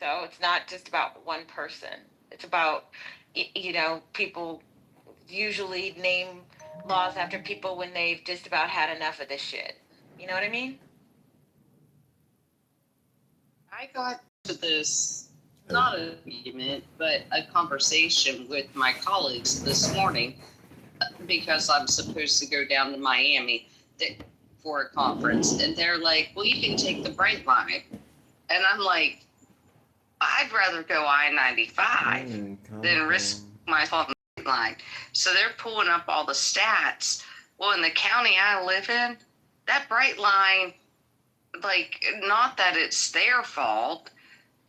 So it's not just about one person. It's about, people usually name laws after people when they've just about had enough of this shit. You know what I mean? I got to this, not an argument, but a conversation with my colleagues this morning because I'm supposed to go down to Miami for a conference. And they're like, well, you can take the Bright Line. And I'm like, I'd rather go I-95 than risk myself on the Bright Line. So they're pulling up all the stats. Well, in the county I live in, that Bright Line, like, not that it's their fault,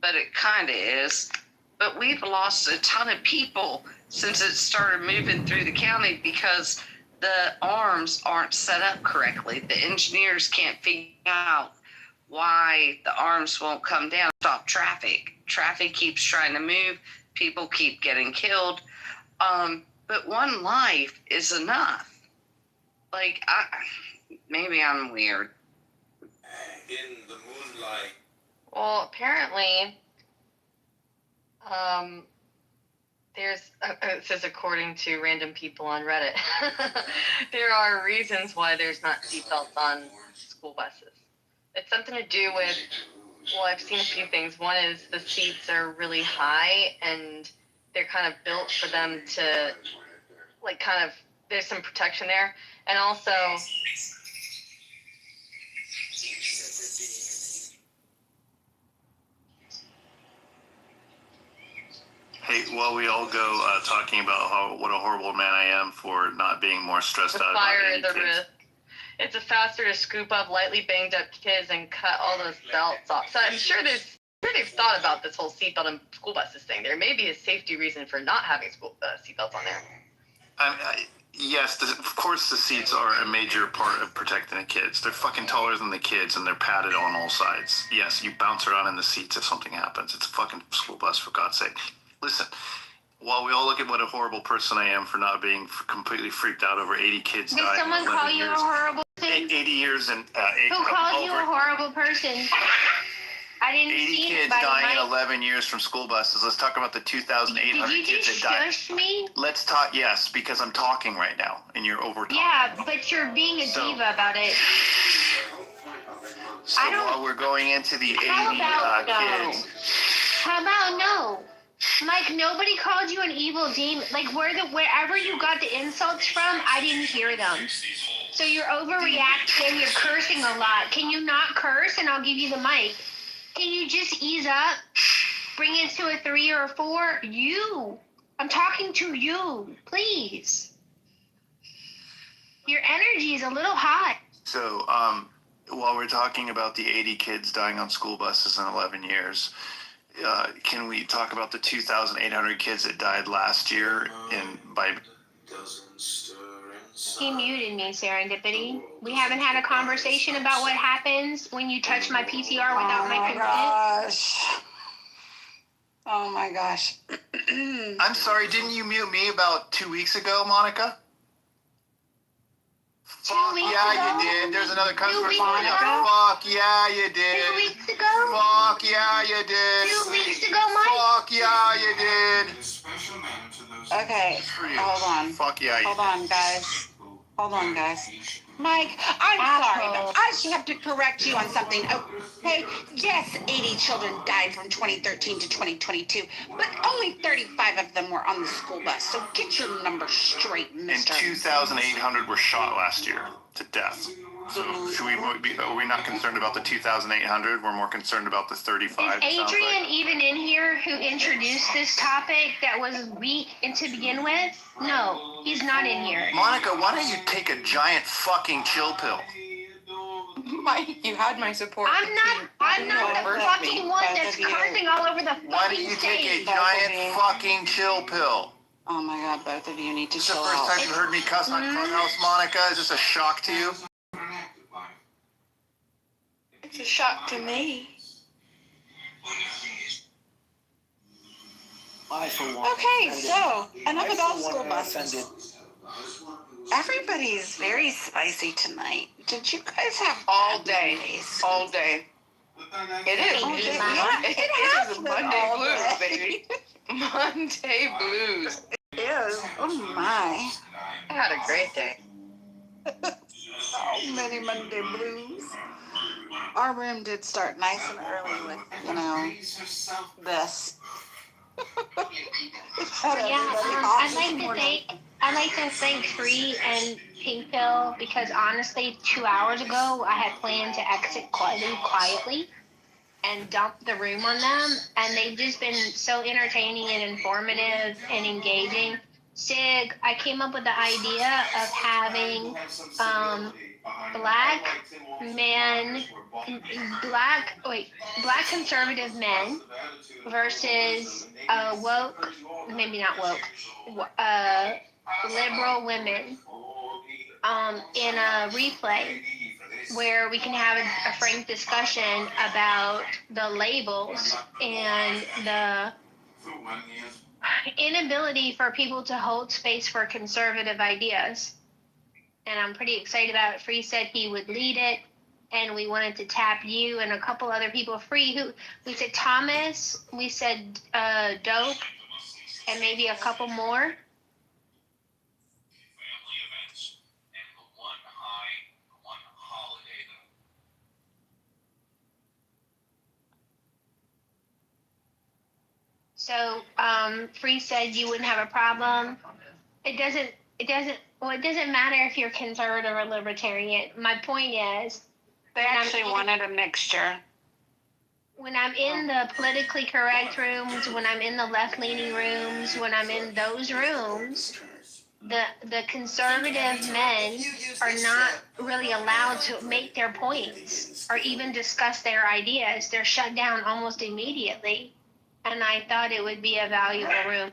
but it kind of is. But we've lost a ton of people since it started moving through the county because the arms aren't set up correctly. The engineers can't figure out why the arms won't come down, stop traffic. Traffic keeps trying to move. People keep getting killed. But one life is enough. Like, maybe I'm weird. In the moonlight. Well, apparently, it says according to random people on Reddit, there are reasons why there's not seatbelts on school buses. It's something to do with, well, I've seen a few things. One is the seats are really high and they're kind of built for them to, like, there's some protection there. And also, hey, while we all go talking about what a horrible man I am for not being more stressed out about fire the risk. It's faster to scoop up lightly banged up kids and cut all those belts off. So I'm sure they've thought about this whole seatbelt and school buses thing. There may be a safety reason for not having seatbelts on there. Yes, of course the seats are a major part of protecting the kids. They're fucking taller than the kids and they're padded on all sides. Yes, you bounce around in the seats if something happens. It's a fucking school bus, for God's sake. Listen, while we all look at what a horrible person I am for not being completely freaked out over 80 kids dying. Did someone call you a horrible thing? 80 years and... Who called you a horrible person? I didn't 80 see kids dying in 11 years from school buses. Let's talk about the 2,800 kids that died. Did you just shush me? Let's talk, yes, because I'm talking right now, and you're over-talking. Yeah, but you're being a diva about it. So while we're going into the 80 kids... How about no? Like, nobody called you an evil demon. Like, wherever you got the insults from, I didn't hear them. So you're overreacting, you're cursing a lot. Can you not curse and I'll give you the mic? Can you just ease up? Bring it to a 3 or a 4? You. I'm talking to you. Please. Your energy is a little high. So, while we're talking about the 80 kids dying on school buses in 11 years, can we talk about the 2,800 kids that died last year by... He muted me, Serendipity. We haven't had a conversation about what happens when you touch my PTR without my consent. Oh my gosh. I'm sorry, didn't you mute me about 2 weeks ago, Monica? Fuck yeah, you did. There's another customer. Fuck yeah, you did. 2 weeks ago? Fuck yeah, you did. 2 weeks ago, Mike? Fuck yeah, you did. Okay, hold on. Fuck yeah, you Hold on, guys. Hold on, guys. Mike, I'm sorry, but I just have to correct you on something. Okay, yes, 80 children died from 2013 to 2022, but only 35 of them were on the school bus. So get your numbers straight, mister. And 2,800 were shot last year to death. So are we not concerned about the 2,800? We're more concerned about the 35. Is Adrian even in here who introduced this topic that was weak to begin with? No, he's not in here. Monica, why don't you take a giant fucking chill pill? Mike, you had my support. I'm not the fucking one that's cursing all over the fucking stage. Why don't you take a giant fucking chill pill? Oh my God, both of you need to chill out. This is the first time you've heard me cuss on Clubhouse, Monica? Is this a shock to you? It's a shock to me. Okay, so enough about school buses. Everybody's very spicy tonight. Did you guys have all day? It is. Oh, It is, yeah, Monday, it it has is been Monday all blues, day. baby. Monday blues. Is. Oh my. I had a great day. So many Monday blues. Our room did start nice and early with, this. I'd like to thank Free and Pinkville because honestly, 2 hours ago, I had planned to exit quietly and dump the room on them, and they've just been so entertaining and informative and engaging. Sig, I came up with the idea of having black men, black conservative men versus woke, maybe not woke, liberal women in a replay where we can have a frank discussion about the labels and the inability for people to hold space for conservative ideas. And I'm pretty excited about it. Free said he would lead it, and we wanted to tap you and a couple other people. Free, who we said Thomas, we said Dope, and maybe a couple more. So, Free said you wouldn't have a problem. It doesn't matter if you're conservative or libertarian. My point is, They actually wanted a mixture. when I'm in the politically correct rooms, when I'm in the left-leaning rooms, when I'm in those rooms, the conservative men are not really allowed to make their points or even discuss their ideas. They're shut down almost immediately. And I thought it would be a valuable room.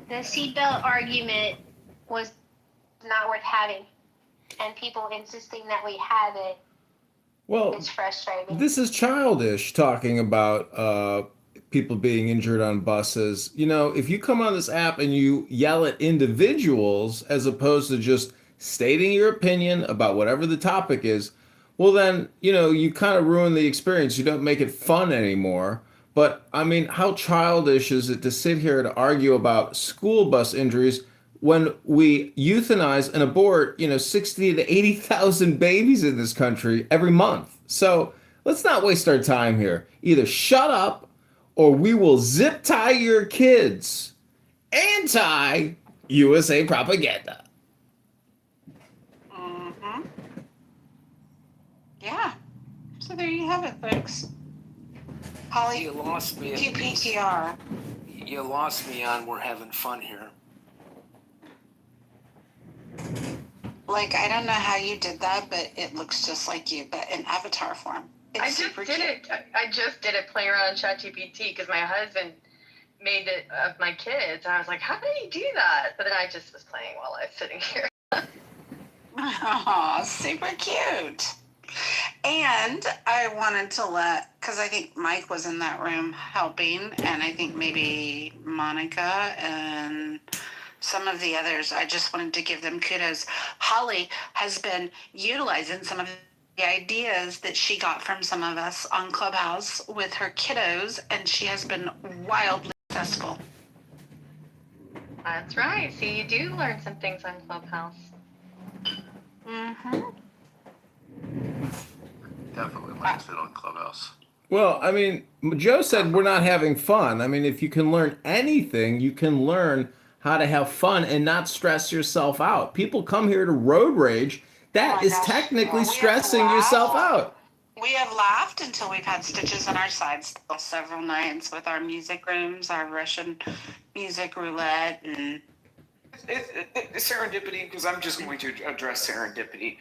The seatbelt argument was not worth having, and people insisting that we have it is frustrating. This is childish talking about people being injured on buses. If you come on this app and you yell at individuals as opposed to just stating your opinion about whatever the topic is, well then, you kind of ruin the experience. You don't make it fun anymore. But I mean, how childish is it to sit here to argue about school bus injuries when we euthanize and abort, 60 to 80,000 babies in this country every month? So let's not waste our time here. Either shut up or we will zip tie your kids. Anti-USA propaganda. Mm-hmm. Yeah. So there you have it, folks. Holly, You lost me. QPTR. You lost me on we're having fun here. I don't know how you did that, but it looks just like you, but in avatar form. I just did it playing around on ChatGPT because my husband made it of my kids. And I was like, how did he do that? But then I just was playing while I was sitting here. Oh, super cute. And I wanted to because I think Mike was in that room helping, and I think maybe Monica and some of the others, I just wanted to give them kudos. Holly has been utilizing some of the ideas that she got from some of us on Clubhouse with her kiddos, and she has been wildly successful. That's right. See, you do learn some things on Clubhouse. Mm-hmm. Definitely likes it on Clubhouse. Well, I mean, Joe said we're not having fun. I mean, if you can learn anything, you can learn how to have fun and not stress yourself out. People come here to road rage. That is technically stressing yourself out. We have laughed until we've had stitches in our sides several nights with our music rooms, our Russian music roulette, and It's serendipity, because I'm just going to address serendipity.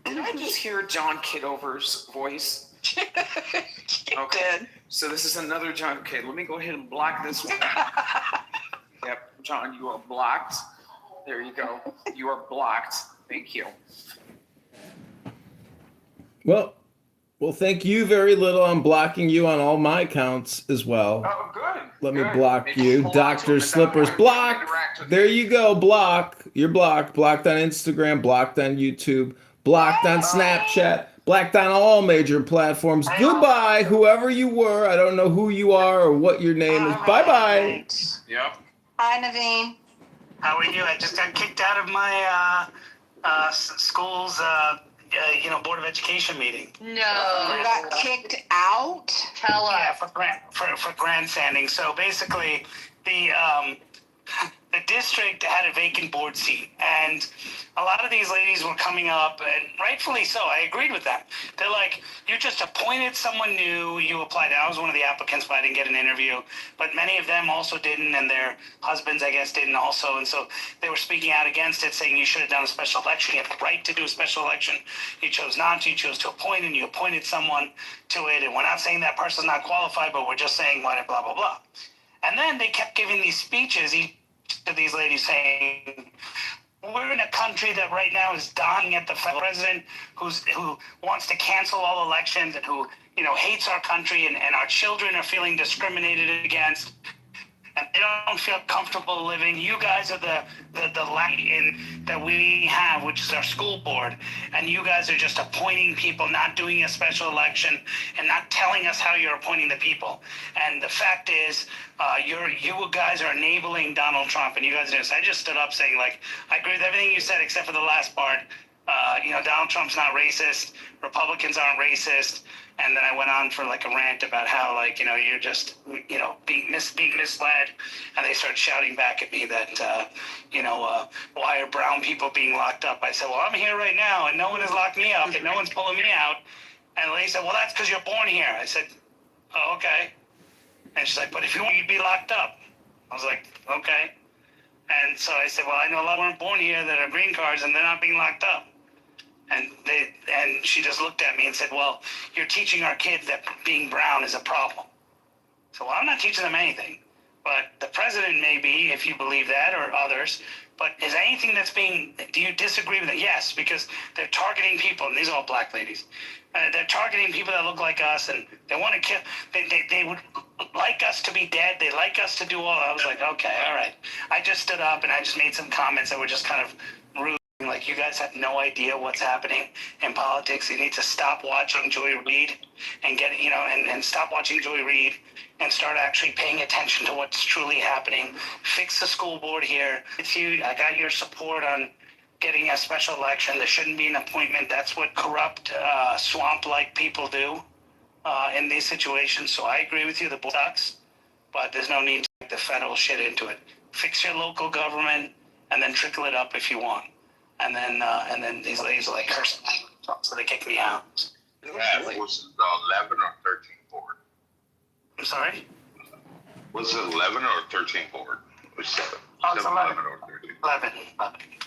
Did I just hear John Kitover's voice? did. So this is another John. Okay, let me go ahead and block this one. Yep, John, you are blocked. There you go. You are blocked. Thank you. Well, thank you very little. I'm blocking you on all my accounts as well. Oh, good. Let me good. block Maybe you. hold on to Dr. them if I don't Slippers, want to block. interact with There you. you go. Block. You're blocked. Blocked on Instagram, blocked on YouTube, blocked on Snapchat, blocked on all major platforms. Goodbye, whoever you were. I don't know who you are or what your name is. Bye bye. Yep. Hi, Naveen. How are you? I just got kicked out of my school's Board of Education meeting. You No. got kicked out? Tell Yeah, us. for grandstanding. So basically, the district had a vacant board seat, and a lot of these ladies were coming up, and rightfully so. I agreed with them. They're like, "You just appointed someone new. You applied." I was one of the applicants, but I didn't get an interview. But many of them also didn't, and their husbands, I guess, didn't also. And so they were speaking out against it, saying you should have done a special election. You have the right to do a special election. You chose not to. You chose to appoint, and you appointed someone to it. And we're not saying that person's not qualified, but we're just saying blah blah blah. And then they kept giving these speeches to these ladies saying, we're in a country that right now is dying at the federal president who wants to cancel all elections and who hates our country, and our children are feeling discriminated against, and they don't feel comfortable living. You guys are the light in that we have, which is our school board, and you guys are just appointing people, not doing a special election, and not telling us how you're appointing the people. And the fact is, you guys are enabling Donald Trump, and you guys are just. I just stood up saying, like, I agree with everything you said except for the last part. Donald Trump's not racist. Republicans aren't racist. And then I went on for like a rant about how, like, you're just, being misled. And they started shouting back at me that, why are brown people being locked up? I said, well, I'm here right now, and no one has locked me up, and no one's pulling me out. And the lady said, well, that's because you're born here. I said, oh, okay. And she's like, but if you want, you'd be locked up. I was like, okay. And so I said, well, I know a lot weren't born here that are green cards, and they're not being locked up. And she just looked at me and said, well, you're teaching our kids that being brown is a problem. So, well, I'm not teaching them anything. But the president may be, if you believe that, or others. But is anything do you disagree with it? Yes, because they're targeting people, and these are all black ladies. They're targeting people that look like us, and they want to kill. They would like us to be dead. They like us to do all. I was like, okay, all right. I just stood up and I just made some comments that were just kind of rude. Like, you guys have no idea what's happening in politics. You need to stop watching Joy Reid and and stop watching Joy Reid and start actually paying attention to what's truly happening. Fix the school board here. It's you. I got your support on getting a special election. There shouldn't be an appointment. That's what corrupt, swamp-like people do in these situations. So I agree with you. The board sucks, but there's no need to take the federal shit into it. Fix your local government and then trickle it up if you want. And then these ladies are like cursing, so they kicked me out. Yeah, was it the 11 or 13 board? I'm sorry? Was it 11 or 13 board? It was 7. Oh, it's 11. 11 or 13.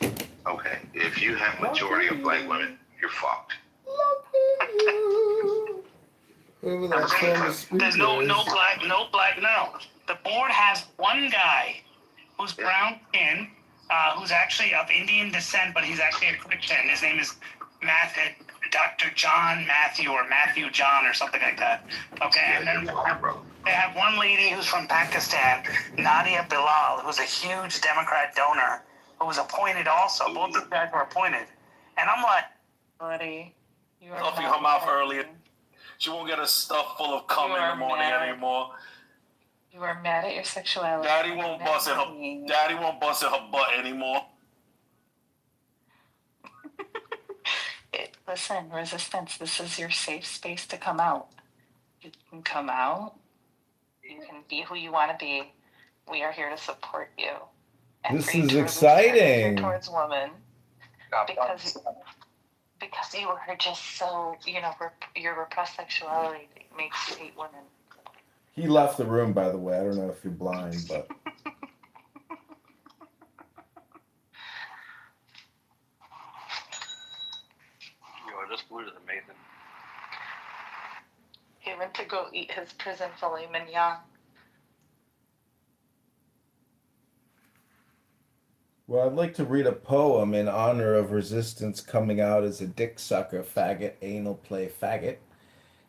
11. Okay, if you have majority of black women, you're fucked. Whoever that famous speaker There's no black. The board has one guy who's brown skin, who's actually of Indian descent, but he's actually a Christian. His name is Dr. John Matthew, or Matthew John, or something like that. Okay, and then they have one lady who's from Pakistan, Nadia Bilal, who's a huge Democrat donor, who was appointed also. Both these guys were appointed. And I'm like, Buddy, you are Coffee not her mouth married. earlier. She won't get her stuff full of cum in the morning anymore. You are mad at your sexuality. Daddy won't bust in her butt anymore. Listen, resistance, this is your safe space to come out. You can come out. You can be who you want to be. We are here to support you. And This for you is to release exciting. your towards women, because you are just so, your repressed sexuality makes you hate women. He left the room, by the way. I don't know if you're blind, but Yo, this food is amazing. He went to go eat his prison filet mignon. Well, I'd like to read a poem in honor of resistance coming out as a dick sucker, faggot, anal play faggot.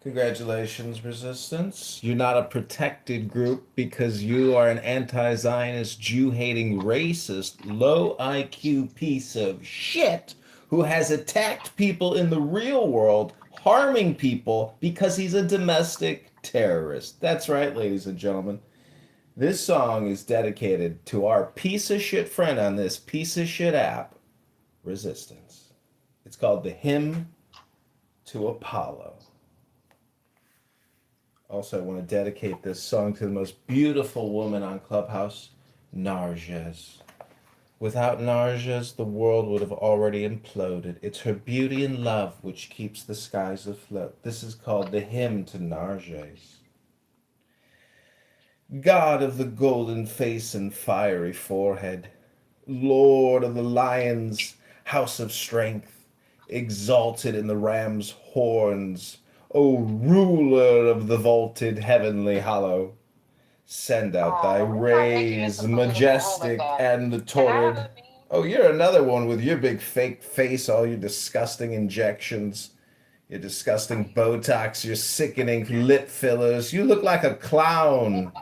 Congratulations, Resistance. You're not a protected group because you are an anti Zionist, Jew hating, racist, low IQ piece of shit who has attacked people in the real world, harming people because he's a domestic terrorist. That's right, ladies and gentlemen. This song is dedicated to our piece of shit friend on this piece of shit app, Resistance. It's called The Hymn to Apollo. Also, I want to dedicate this song to the most beautiful woman on Clubhouse, Narges. Without Narges, the world would have already imploded. It's her beauty and love which keeps the skies afloat. This is called The Hymn to Narges. God of the golden face and fiery forehead, Lord of the lions, house of strength, exalted in the ram's horns, O ruler of the vaulted heavenly hollow, send out thy rays, majestic and the torrid. Oh, you're another one with your big fake face, all your disgusting injections, your disgusting Botox, your sickening lip fillers. You look like a clown.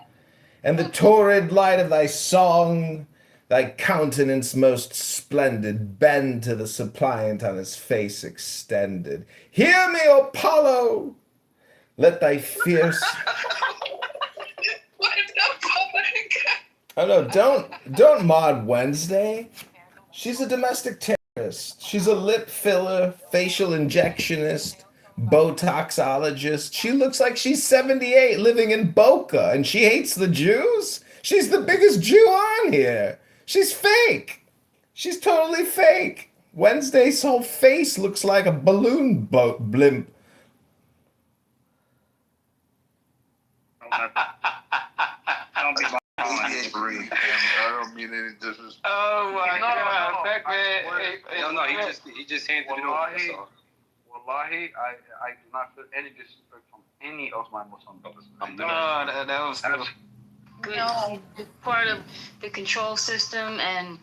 And the torrid light of thy song, thy countenance most splendid, bend to the suppliant on his face extended. Hear me, Apollo! Let thy fierce. Oh no, don't mod Wednesday. She's a domestic terrorist. She's a lip filler, facial injectionist, Botoxologist. She looks like she's 78 living in Boca and she hates the Jews? She's the biggest Jew on here. She's fake. She's totally fake. Wednesday's whole face looks like a balloon boat blimp. I don't mean any disrespect. Oh my God. No, he just handed it over. That's all. Wallahi, I do not feel any disrespect from any of my Muslim brothers. That was Part of the control system, and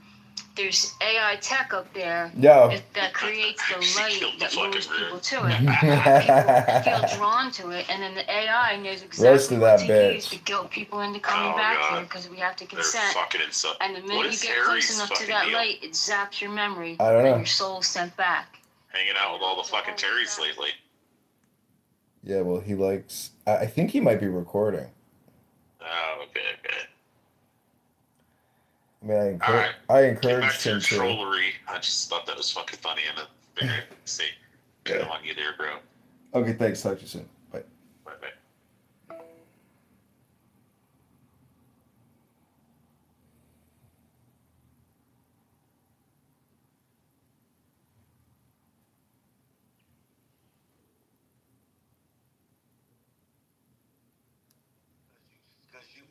there's AI tech up there that creates the light that moves people to it. People feel drawn to it, and then the AI knows exactly what to use to guilt people into coming back here because we have to consent. And the minute you get close enough to that light, it zaps your memory, and your soul's sent back. Hanging out with all the fucking Terrys lately. Yeah, well, he likes. I think he might be recording. Oh, okay. I mean, I encouraged him to. Trollery. I just thought that was fucking funny, and figured I'd see. Good on you there, bro. Okay, thanks. Talk to you soon. Bye. Bye.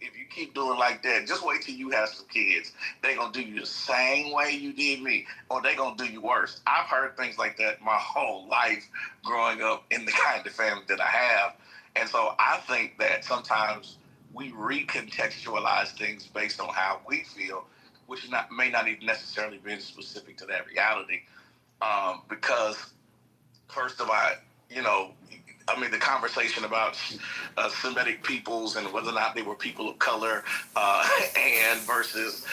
If you keep doing like that, just wait till you have some kids. They're going to do you the same way you did me, or they're going to do you worse. I've heard things like that my whole life growing up in the kind of family that I have. And so I think that sometimes we recontextualize things based on how we feel, which may not even necessarily be specific to that reality. Because, first of all, the conversation about Semitic peoples and whether or not they were people of color, and versus,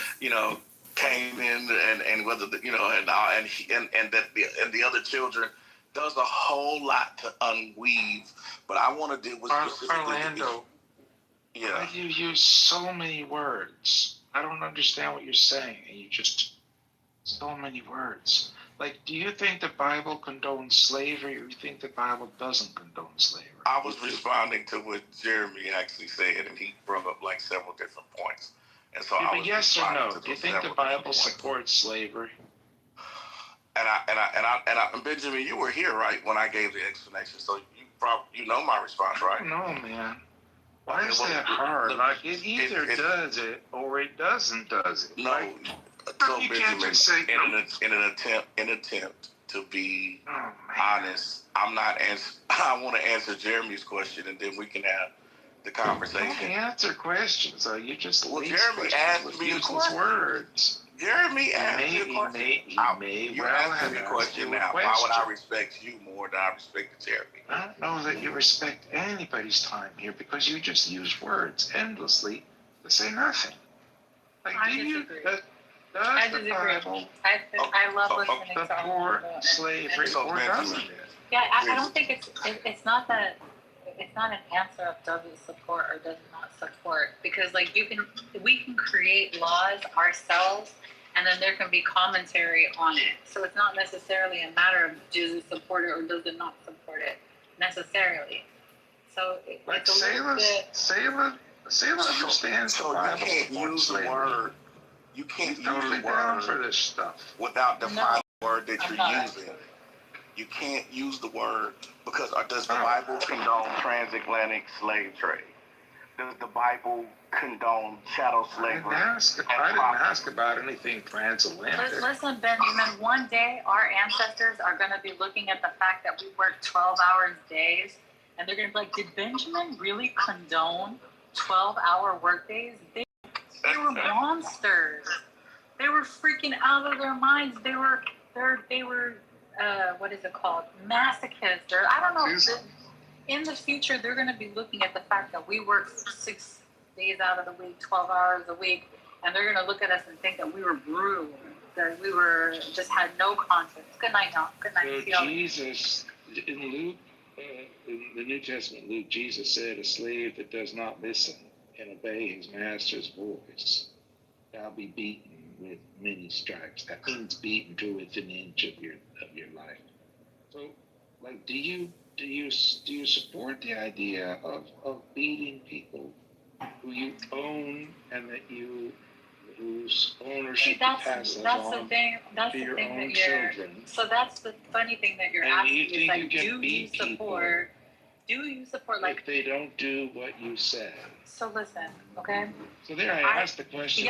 came in and whether and the other children, there's a whole lot to unweave. But I want to deal with Orlando. Yeah. You use so many words. I don't understand what you're saying. You just so many words. Like, do you think the Bible condones slavery, or you think the Bible doesn't condone slavery? I was responding to what Jeremy actually said, and he brought up like several different points. And so I was yes or no? Do you think the Bible supports slavery? And Benjamin, you were here, right, when I gave the explanation, so you know my response, right? No, man. Why is that hard? Like, it either does it or it doesn't does it. No. Like, So you Benjamin, can't just say in an attempt to be honest, I'm not I want to answer Jeremy's question, and then we can have the conversation. Answer questions. You just Jeremy asked me useless words. Jeremy asked me a question. You're asking me a question now. Why would I respect you more than I respect Jeremy? I don't know that you respect anybody's time here because you just use words endlessly to say nothing. Like, I disagree. I disagree. I love listening to support slavery or doesn't it? Yeah, I don't think it's not that it's not an answer of does it support or does not support, because like we can create laws ourselves and then there can be commentary on it. So it's not necessarily a matter of does it support it or does it not support it necessarily. So it's a little bit. Sailor understands the Bible. You can't use the word. You can't use the word for this stuff without defining the word that you're using. You can't use the word because does the Bible condone transatlantic slave trade? Does the Bible condone chattel slavery? I didn't ask about anything transatlantic. Listen, Benjamin, one day our ancestors are going to be looking at the fact that we work 12-hour days, and they're going to be like, did Benjamin really condone 12-hour workdays? They were monsters. They were freaking out of their minds. They were what is it called? Masochists, or I don't know. In the future, they're going to be looking at the fact that we work 6 days out of the week, 12 hours a week, and they're going to look at us and think that we were brutal, that we were just had no conscience. Good night, now. Good night. So Jesus, in Luke, in the New Testament, Luke, Jesus said, "A slave that does not listen and obey his master's voice shall be beaten with many stripes." That means beaten to within an inch of your life. So, like, do you support the idea of beating people who you own and that whose ownership you pass on to your own children? So that's the funny thing that you're asking. Is like, do you support like if they don't do what you say? So listen, okay? So there, I asked the question.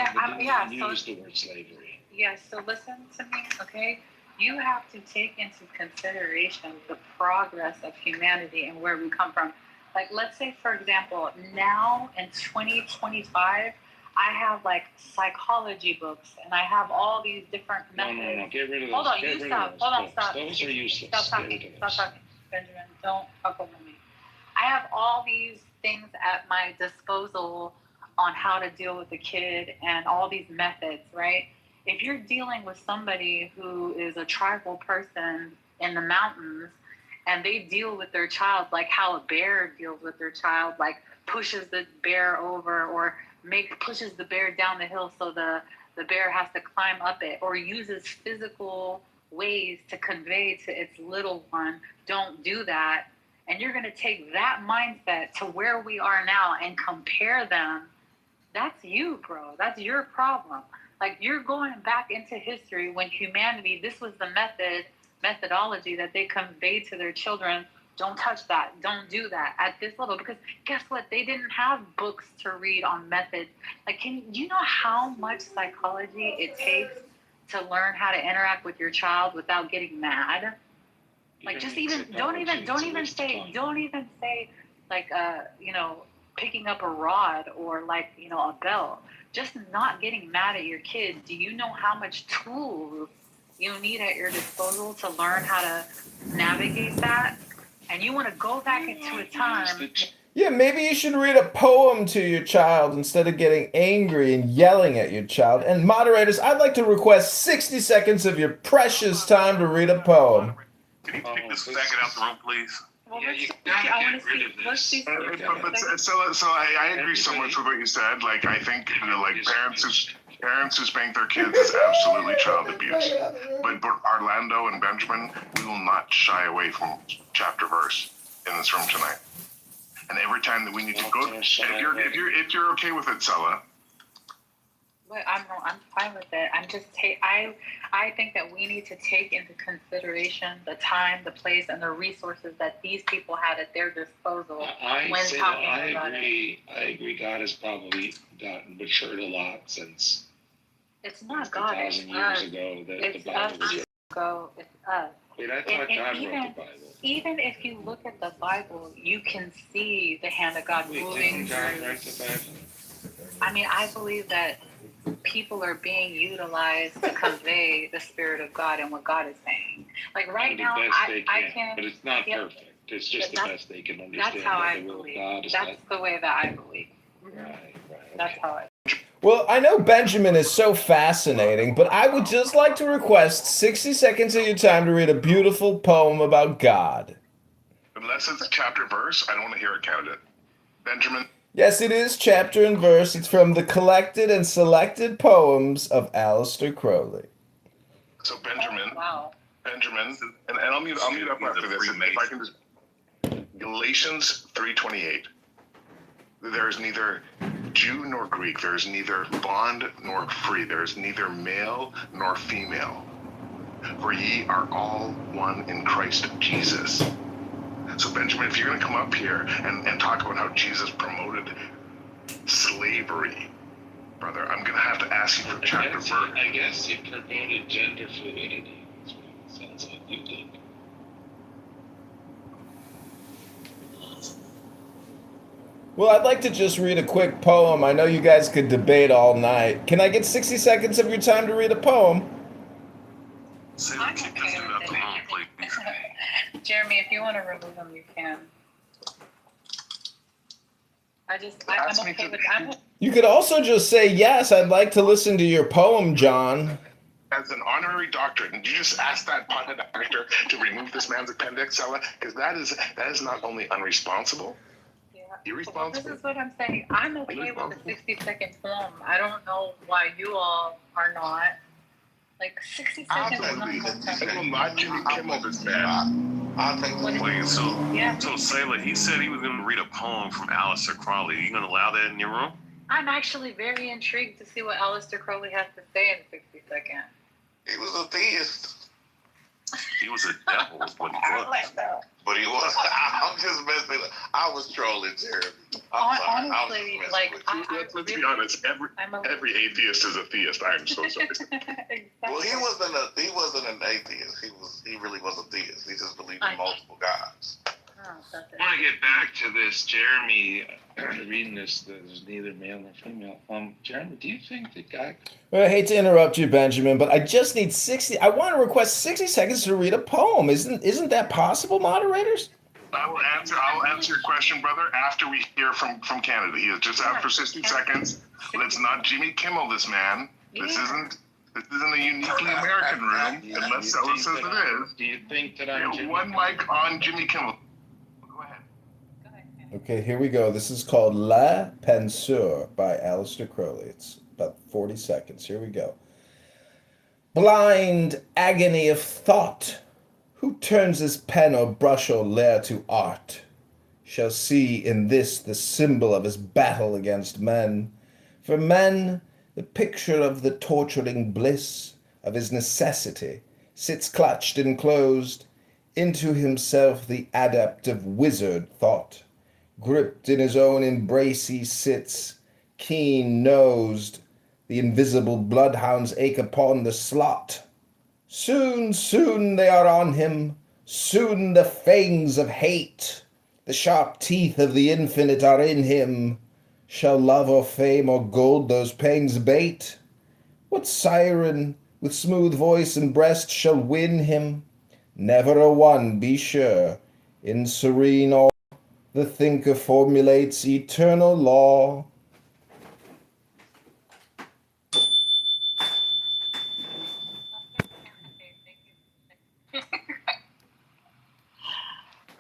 Use the word slavery. Yes. So listen to me, okay? You have to take into consideration the progress of humanity and where we come from. Like, let's say, for example, now in 2025, I have like psychology books and I have all these different methods. No, get rid of those. Hold on, you stop. Hold on, stop. Those are useless. Stop talking. Benjamin. Don't fuck over me. I have all these things at my disposal on how to deal with the kid and all these methods, right? If you're dealing with somebody who is a tribal person in the mountains and they deal with their child like how a bear deals with their child, like pushes the bear over or pushes the bear down the hill so the bear has to climb up it, or uses physical ways to convey to its little one, don't do that. And you're going to take that mindset to where we are now and compare them. That's you, bro. That's your problem. Like, you're going back into history when humanity, this was the methodology that they conveyed to their children. Don't touch that. Don't do that at this level. Because guess what? They didn't have books to read on methods. Like, do you know how much psychology it takes to learn how to interact with your child without getting mad? Like, just don't even say like, picking up a rod or like, a belt. Just not getting mad at your kid. Do you know how much tools you need at your disposal to learn how to navigate that? And you want to go back into a time. Yeah, maybe you should read a poem to your child instead of getting angry and yelling at your child. And moderators, I'd like to request 60 seconds of your precious time to read a poem. Can you take this faggot out the room, please? Well, let's see. So I agree so much with what you said. Like, I think parents who spank their kids is absolutely child abuse. But Orlando and Benjamin, we will not shy away from chapter verse in this room tonight. And every time that we need to go, if you're okay with it, Sella. But I'm fine with it. I think that we need to take into consideration the time, the place, and the resources that these people had at their disposal I agree. God has probably matured a lot since. It's not God. It's 1,000 years ago that the Bible was. It's us. Wait, I thought God wrote the Bible. Even if you look at the Bible, you can see the hand of God moving Didn't God write the Bible? I mean, I believe that people are being utilized to convey the Spirit of God and what God is saying. Like right now, I can. But it's not perfect. It's just the best they can understand. That's how I the will of believe. God. That's the way that I believe. Right. That's how I. Well, I know Benjamin is so fascinating, but I would just like to request 60 seconds of your time to read a beautiful poem about God. Unless it's chapter verse, I don't want to hear it counted. Benjamin. Yes, it is chapter and verse. It's from the collected and selected poems of Aleister Crowley. So Benjamin. Wow. Benjamin, and I'll mute up after this. If I can just. Galatians 3:28. There is neither Jew nor Greek. There is neither bond nor free. There is neither male nor female. For ye are all one in Christ Jesus. So Benjamin, if you're going to come up here and talk about how Jesus promoted slavery, brother, I'm going to have to ask you for chapter verse. I guess he promoted gender fluidity. That's what it sounds like you did. Well, I'd like to just read a quick poem. I know you guys could debate all night. Can I get 60 seconds of your time to read a poem? Jeremy, if you want to remove them, you can. I'm okay with that. You could also just say, yes, I'd like to listen to your poem, John. As an honorary doctorate, and you just ask that pundit actor to remove this man's appendix, because that is not only unresponsible, irresponsible. Well, this is what I'm saying. I'm okay with the 60-second poem. I don't know why you all are not. Like 60 seconds is not will not Jimmy Kimmel this man. I'll take the Wait, so Sailor, he said he was going to read a poem from Aleister Crowley. Are you going to allow that in your room? I'm actually very intrigued to see what Aleister Crowley has to say in 60 seconds. He was a theist. He was a devil, is what he was. But he was. I'm just messing. I was trolling Jeremy. Honestly, let's be honest. Every atheist is a theist. I'm so sorry. Exactly. Well, he wasn't an atheist. He really was a theist. He just believed in multiple gods. I want to get back to this, Jeremy. Reading this, there's neither male nor female. Jeremy, do you think that God? Well, I hate to interrupt you, Benjamin, but I just need 60. I want to request 60 seconds to read a poem. Isn't that possible, moderators? I will answer your question, brother, after we hear from Canada. He has just asked for 60 seconds. Let's not Jimmy Kimmel this man. This isn't a uniquely American room, unless Stella says it is. Do you think that I'm one mic on Jimmy Kimmel? Okay, here we go. This is called La Pensure by Aleister Crowley. It's about 40 seconds. Here we go. Blind agony of thought, who turns his pen or brush or lyre to art, shall see in this the symbol of his battle against men. For men, the picture of the torturing bliss of his necessity sits clutched and closed, into himself the adept of wizard thought. Gripped in his own embrace he sits, keen-nosed, the invisible bloodhounds ache upon the slot. Soon, soon they are on him, soon the fangs of hate, the sharp teeth of the infinite are in him. Shall love or fame or gold those pangs bait? What siren with smooth voice and breast shall win him? Never a one, be sure, in serene awe the thinker formulates eternal law.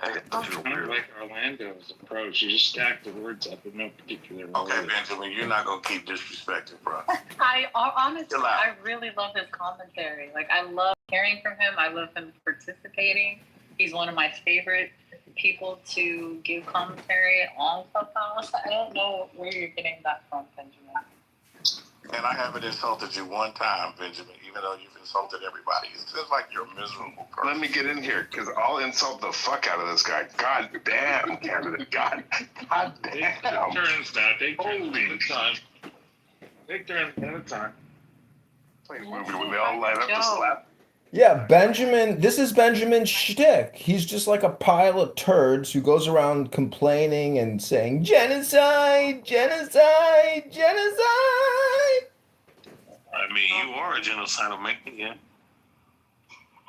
I like Orlando's approach. You just stack the words up in no particular order. Okay, Benjamin, you're not gonna keep disrespecting, bro. Honestly, I really love his commentary. Like, I love hearing from him. I love him participating. He's one of my favorite people to give commentary on Clubhouse. I don't know where you're getting that from, Benjamin. And I haven't insulted you one time, Benjamin, even though you've insulted everybody. It seems like you're a miserable person. Let me get in here, because I'll insult the fuck out of this guy. God damn, Canada. God damn. Take turns now. Take turns at a time. Take turns at a time. Play a movie when they all line up to slap. Yeah, Benjamin, this is Benjamin's shtick. He's just like a pile of turds who goes around complaining and saying, genocide, genocide, genocide. I mean, you are a genocidal man, yeah.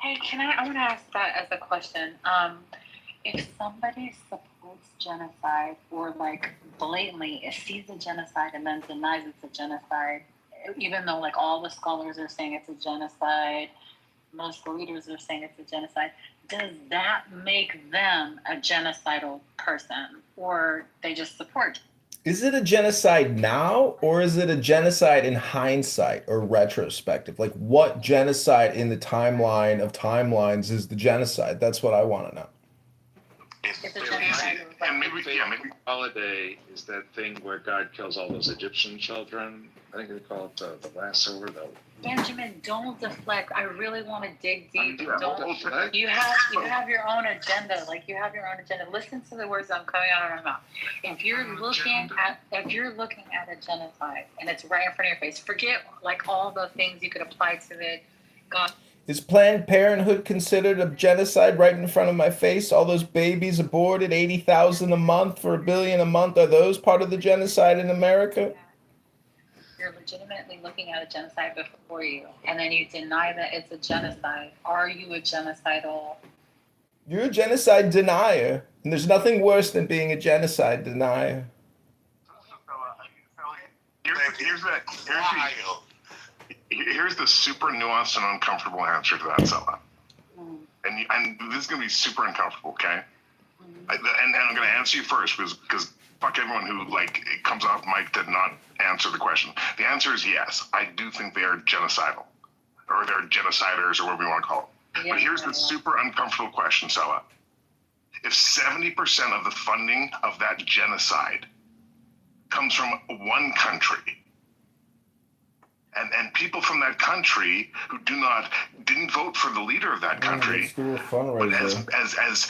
Hey, I want to ask that as a question. If somebody supports genocide or like blatantly sees a genocide and then denies it's a genocide, even though like all the scholars are saying it's a genocide, most leaders are saying it's a genocide, does that make them a genocidal person or they just support? Is it a genocide now or is it a genocide in hindsight or retrospective? Like, what genocide in the timeline of timelines is the genocide? That's what I want to know. It's a genocide. And maybe holiday is that thing where God kills all those Egyptian children. I think they call it the Passover, though. Benjamin, don't deflect. I really want to dig deep. Don't deflect. You have your own agenda. Like you have your own agenda. Listen to the words that I'm coming out of my mouth. If you're looking at a genocide and it's right in front of your face, forget like all the things you could apply to it. God. Is Planned Parenthood considered a genocide right in front of my face? All those babies aborted, 80,000 a month for $1 billion a month. Are those part of the genocide in America? You're legitimately looking at a genocide before you, and then you deny that it's a genocide. Are you a genocidal? You're a genocide denier, and there's nothing worse than being a genocide denier. Here's the super nuanced and uncomfortable answer to that, Sella. And this is going to be super uncomfortable, okay? And I'm going to answer you first because fuck everyone who like it comes off mic to not answer the question. The answer is yes. I do think they are genocidal, or they're genociders, or whatever you want to call it. But here's the super uncomfortable question, Sella. If 70% of the funding of that genocide comes from one country, and people from that country who didn't vote for the leader of that country, but as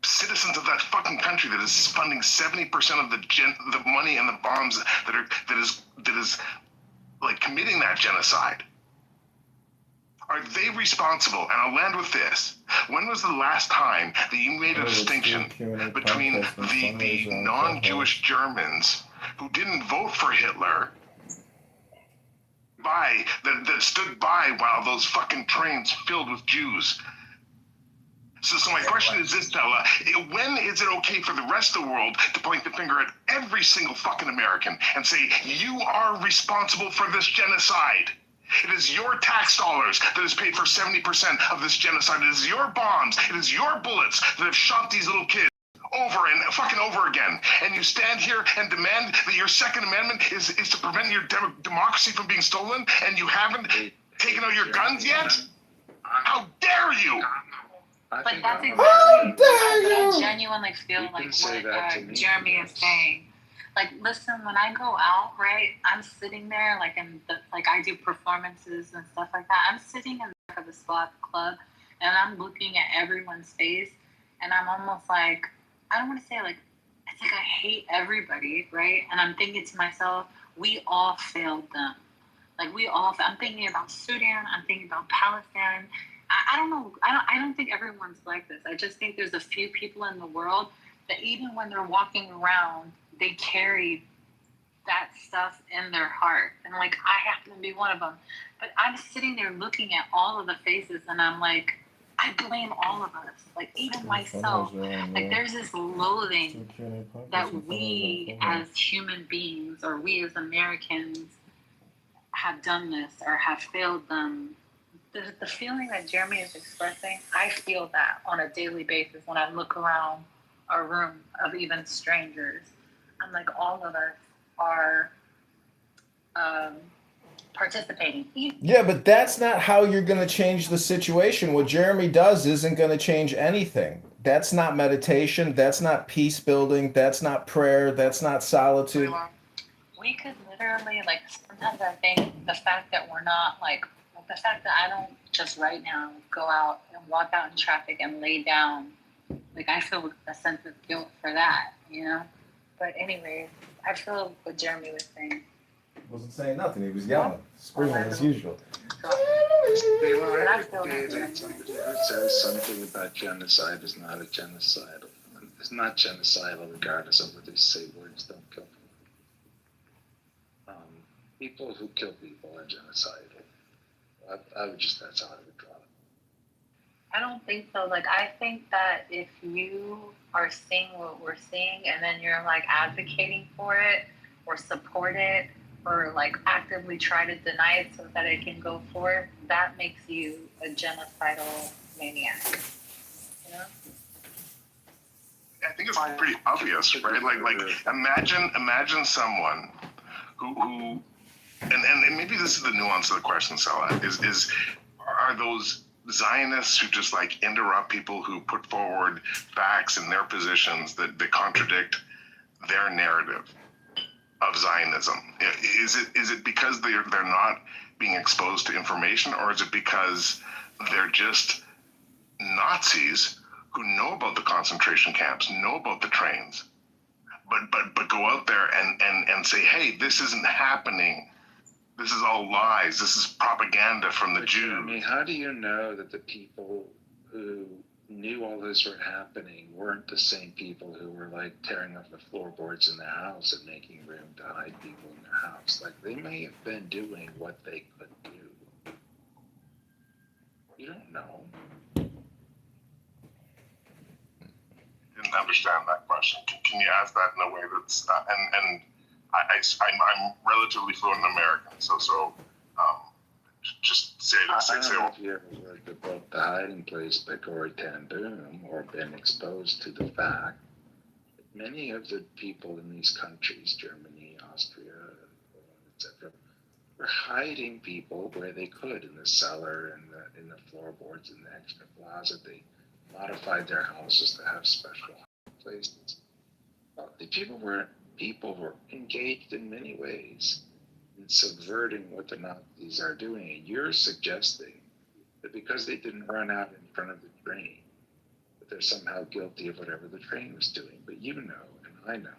citizens of that fucking country that is funding 70% of the money and the bombs that is like committing that genocide, are they responsible? And I'll land with this. When was the last time that you made a distinction between the non-Jewish Germans who didn't vote for Hitler that stood by while those fucking trains filled with Jews? So my question is this, Stella. When is it okay for the rest of the world to point the finger at every single fucking American and say, you are responsible for this genocide? It is your tax dollars that has paid for 70% of this genocide. It is your bombs. It is your bullets that have shot these little kids over and fucking over again. And you stand here and demand that your Second Amendment is to prevent your democracy from being stolen, and you haven't taken out your guns yet? How dare you? But that's exactly what I genuinely feel like what Jeremy is saying. Like, listen, when I go out, right, I'm sitting there, like, I do performances and stuff like that. I'm sitting in the back of the squad club, and I'm looking at everyone's face, and I'm almost like, I don't want to say, like, it's like I hate everybody, right? And I'm thinking to myself, we all failed them. Like, I'm thinking about Sudan, I'm thinking about Palestine. I don't know. I don't think everyone's like this. I just think there's a few people in the world that even when they're walking around, they carry that stuff in their heart. And like, I happen to be one of them. But I'm sitting there looking at all of the faces and I'm like, I blame all of us. Like, even myself. Like, there's this loathing that we as human beings or we as Americans have done this or have failed them. The feeling that Jeremy is expressing, I feel that on a daily basis when I look around a room of even strangers. I'm like, all of us are participating. Yeah, but that's not how you're going to change the situation. What Jeremy does isn't going to change anything. That's not meditation. That's not peace building. That's not prayer. That's not solitude. We could literally, like, sometimes I think the fact that we're not, like the fact that I don't just right now go out and walk out in traffic and lay down, like, I feel a sense of guilt for that, you know? But anyway, I feel what Jeremy was saying. Wasn't saying nothing. He was yelling, screaming as usual. that somebody who says something about genocide is not a genocidal. It's not genocidal regardless of what they say words don't kill people. People who kill people are genocidal. That's how I would draw it. I don't think so. Like, I think that if you are seeing what we're seeing and then you're like advocating for it or support it or like actively try to deny it so that it can go forth, that makes you a genocidal maniac. You know? I think it's pretty obvious, right? Like imagine someone who and maybe this is the nuance of the question, Salah, is are those Zionists who just like interrupt people who put forward facts and their positions that contradict their narrative of Zionism? Is it because they're not being exposed to information, or is it because they're just Nazis who know about the concentration camps, know about the trains, but go out there and say, hey, this isn't happening. This is all lies. This is propaganda from the Jews. I mean, how do you know that the people who knew all this were happening weren't the same people who were like tearing up the floorboards in their house and making room to hide people in their house? Like, they may have been doing what they could do. You don't know. Didn't understand that question. Can you ask that in a way that's and I'm relatively fluent in American, so just say it. I don't know if you ever read the book The Hiding Place by Corey ten Boom or been exposed to the fact that many of the people in these countries, Germany, Austria, etc., were hiding people where they could, in the cellar and in the floorboards and the extra closet. They modified their houses to have special places. The people were engaged in many ways in subverting what the Nazis are doing. And you're suggesting that because they didn't run out in front of the train, that they're somehow guilty of whatever the train was doing. But you know, and I know,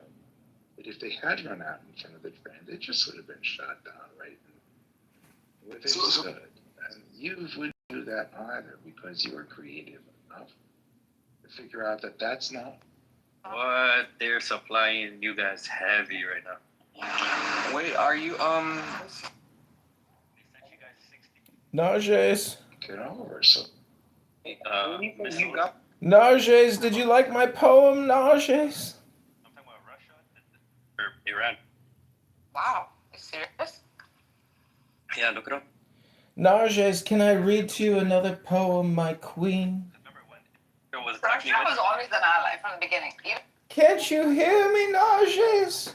that if they had run out in front of the train, they just would have been shot down right where they stood. And you wouldn't do that either because you were creative enough to figure out that that's not What? They're supplying you guys heavy right now. Wait, are you Nages. Get over so. Nages, did you like my poem, Nages? I'm talking about Russia or Iran. Wow, you serious? Yeah, look it up. Nages, can I read to you another poem, my queen? Russia was always an ally from the beginning. Can't you hear me, Nages?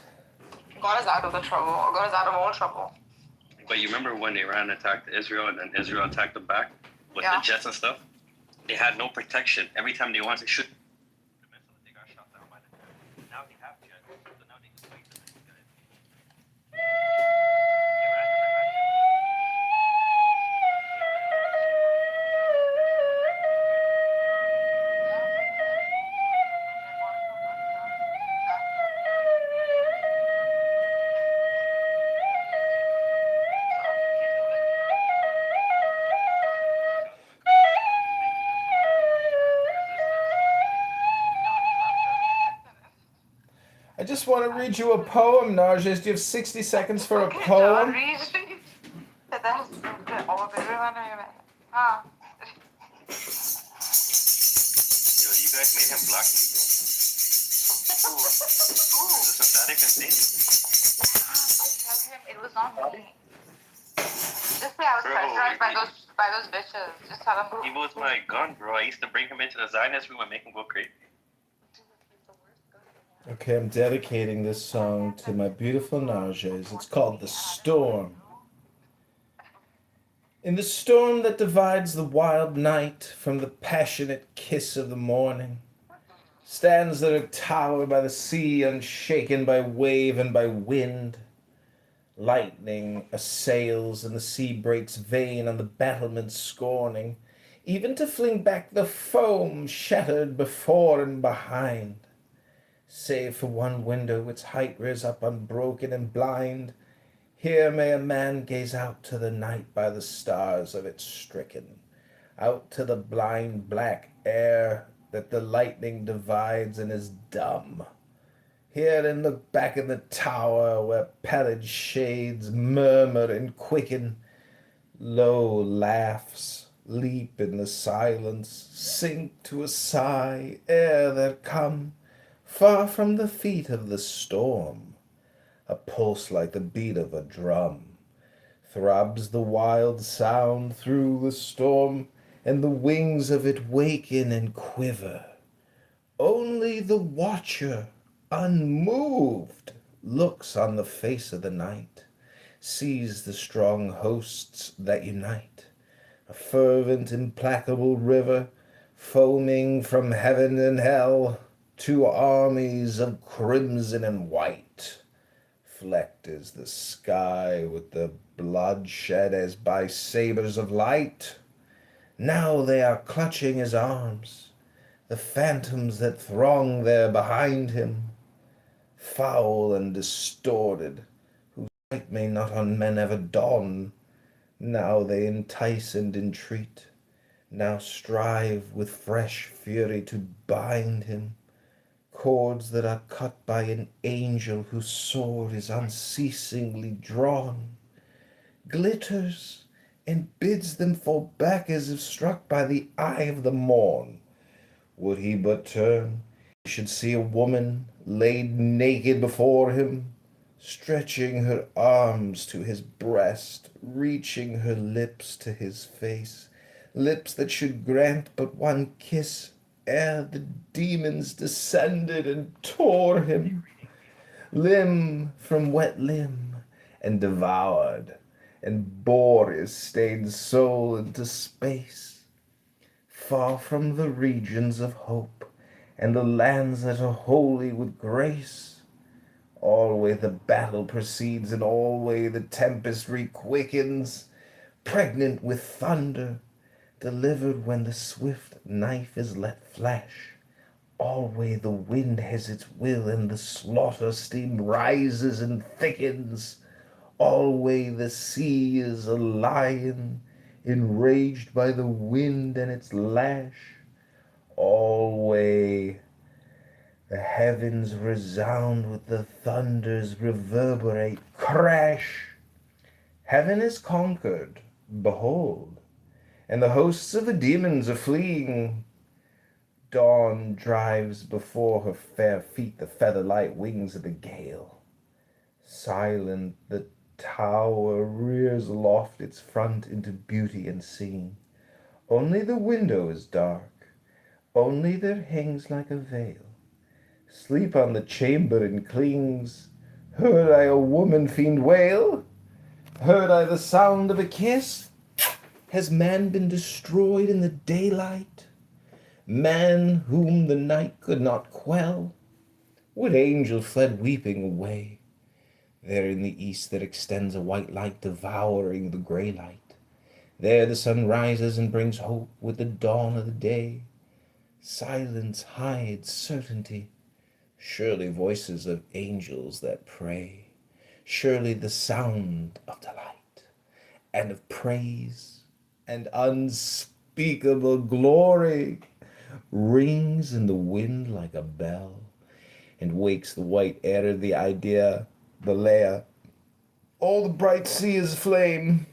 God is out of the trouble. God is out of all trouble. But you remember when Iran attacked Israel and then Israel attacked them back with the jets and stuff? They had no protection. Every time they wanted to shoot the missile, they got shot down by the jet. Now they have jets, so now they can fight the next guy. I just want to read you a poem, Najes. Do you have 60 seconds for a poem? You guys made him block me, bro. Listen, that I can say. Tell him it was not me. Just say I was pressurized by those bitches. Just tell him. He was my gun, bro. I used to bring him into the Zionist room and make him go crazy. Okay, I'm dedicating this song to my beautiful Najes. It's called The Storm. In the storm that divides the wild night from the passionate kiss of the morning, stands there a tower by the sea, unshaken by wave and by wind. Lightning assails and the sea breaks vain on the battlements scorning, even to fling back the foam shattered before and behind. Save for one window, its height rears up unbroken and blind, Here may a man gaze out to the night by the stars of it stricken, out to the blind black air that the lightning divides and is dumb. Here and look back in the tower where pallid shades murmur and quicken, low laughs leap in the silence, sink to a sigh ere there come, far from the feet of the storm, a pulse like the beat of a drum. Throbs the wild sound through the storm, and the wings of it waken and quiver. Only the watcher, unmoved, looks on the face of the night, sees the strong hosts that unite, a fervent, implacable river, foaming from heaven and hell, two armies of crimson and white. Flecked is the sky with the bloodshed as by sabres of light. Now they are clutching his arms, the phantoms that throng there behind him, foul and distorted, whose light may not on men ever dawn. Now they entice and entreat, now strive with fresh fury to bind him, cords that are cut by an angel whose sword is unceasingly drawn, glitters and bids them fall back as if struck by the eye of the morn. Would he but turn, he should see a woman laid naked before him, stretching her arms to his breast, reaching her lips to his face, lips that should grant but one kiss ere the demons descended and tore him, limb from wet limb, and devoured, and bore his stained soul into space, far from the regions of hope, and the lands that are holy with grace. Alway the battle proceeds, and alway the tempest requickens, pregnant with thunder, delivered when the swift knife is let flash. Alway the wind has its will, and the slaughter steam rises and thickens. Alway the sea is a lion, enraged by the wind and its lash. Alway the heavens resound with the thunders reverberate, crash. Heaven is conquered, behold, and the hosts of the demons are fleeing. Dawn drives before her fair feet the feather-light wings of the gale. Silent the tower rears aloft its front into beauty and singing. Only the window is dark, only there hangs like a veil. Sleep on the chamber and clings. Heard I a woman fiend wail? Heard I the sound of a kiss? Has man been destroyed in the daylight? Man whom the night could not quell? What angel fled weeping away? There in the east there extends a white light devouring the gray light. There the sun rises and brings hope with the dawn of the day. Silence hides certainty. Surely voices of angels that pray. Surely the sound of delight and of praise and unspeakable glory rings in the wind like a bell, and wakes the white air, the idea, the layer. All the bright sea is flame,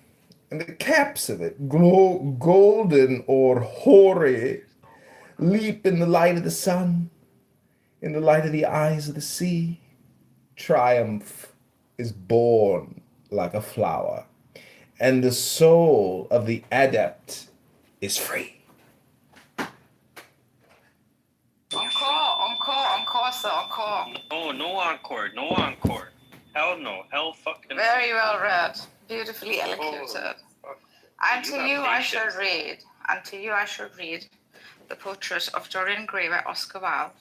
and the caps of it glow golden or hoary, leap in the light of the sun, in the light of the eyes of the sea. Triumph is born like a flower, and the soul of the adept is free. Encore, sir, encore. No, no encore, no encore. Hell no, hell fucking. Very well read, beautifully elocuted. And to you I shall read, the portrait of Dorian Gray by Oscar Wilde.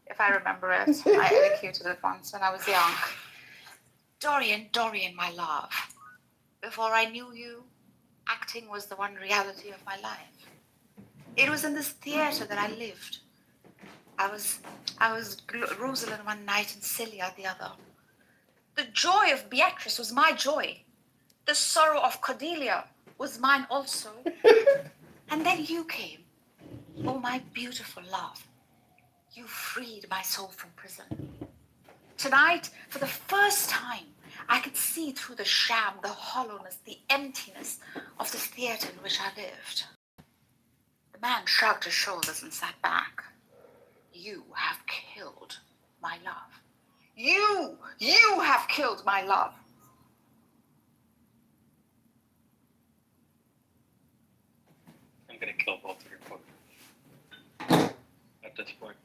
If I remember it, I elocuted it once when I was young. Dorian, Dorian, my love. Before I knew you, acting was the one reality of my life. It was in this theater that I lived. I was Rosalind one night and Celia the other. The joy of Beatrice was my joy. The sorrow of Cordelia was mine also. And then you came. Oh, my beautiful love. You freed my soul from prison. Tonight, for the first time, I could see through the sham, the hollowness, the emptiness of the theater in which I lived. The man shrugged his shoulders and sat back. You have killed my love. You have killed my love. I'm gonna kill both of your folks at this point.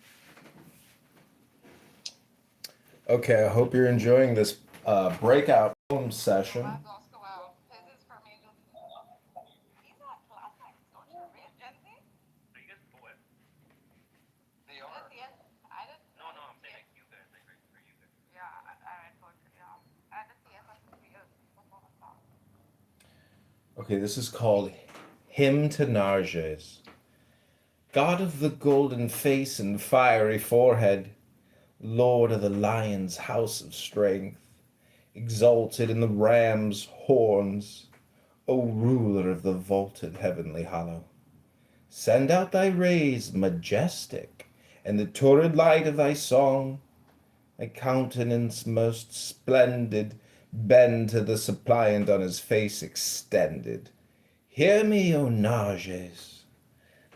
Okay, I hope you're enjoying this breakout poem session. Okay, this is called Hymn to Narges. God of the golden face and fiery forehead, Lord of the lion's house of strength, exalted in the ram's horns, O ruler of the vaulted heavenly hollow, send out thy rays majestic, and the torrid light of thy song, thy countenance most splendid, bend to the suppliant on his face extended. Hear me, O Narges,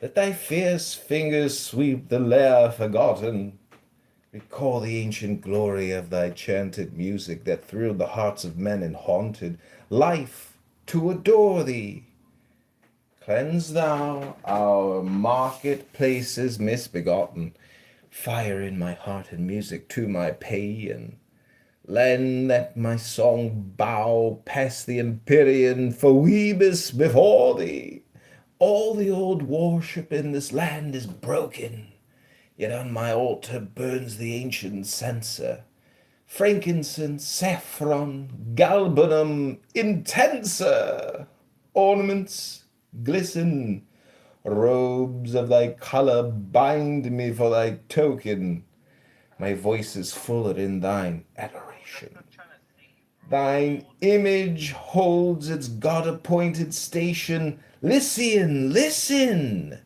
let thy fierce fingers sweep the lair forgotten. Recall the ancient glory of thy chanted music that thrilled the hearts of men and haunted life to adore thee. Cleanse thou our marketplaces misbegotten, fire in my heart and music to my paean. Let my song bow past the empyrean Phoebus before thee. All the old worship in this land is broken, yet on my altar burns the ancient censer. Frankincense, saffron, galbanum intensa. Ornaments glisten, robes of thy color bind me for thy token. My voice is fuller in thine adoration. Thine image holds its God-appointed station. Lycian, listen!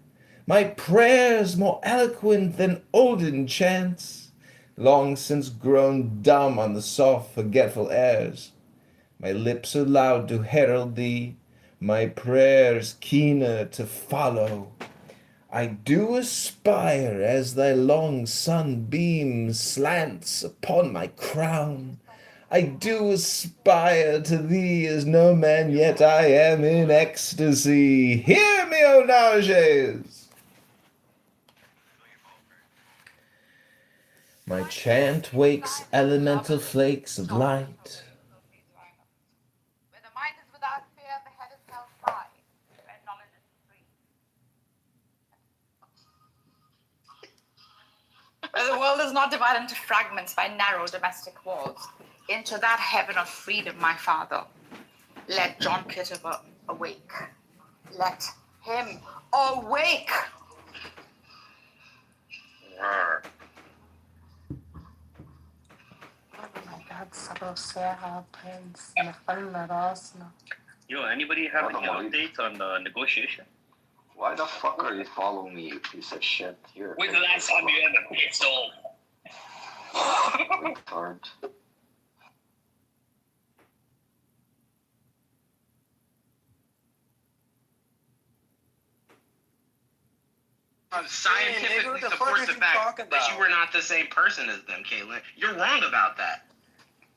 My prayers more eloquent than olden chants, long since grown dumb on the soft, forgetful airs. My lips are loud to herald thee, my prayers keener to follow. I do aspire as thy long sunbeam slants upon my crown. I do aspire to thee as no man, yet I am in ecstasy. Hear me, O Narges! My chant wakes elemental flakes of light. Where the mind is without fear, the head is held high, where knowledge is free. Where the world is not divided into fragments by narrow domestic walls, into that heaven of freedom, my father, let John Kitover awake. Let him awake. Yo, anybody have any updates on the negotiation? Why the fuck are you following me, you piece of shit? When's the last time you had a pistol? Retard. Scientifically supports the fact that you were not the same person as them, Caitlin. You're wrong about that.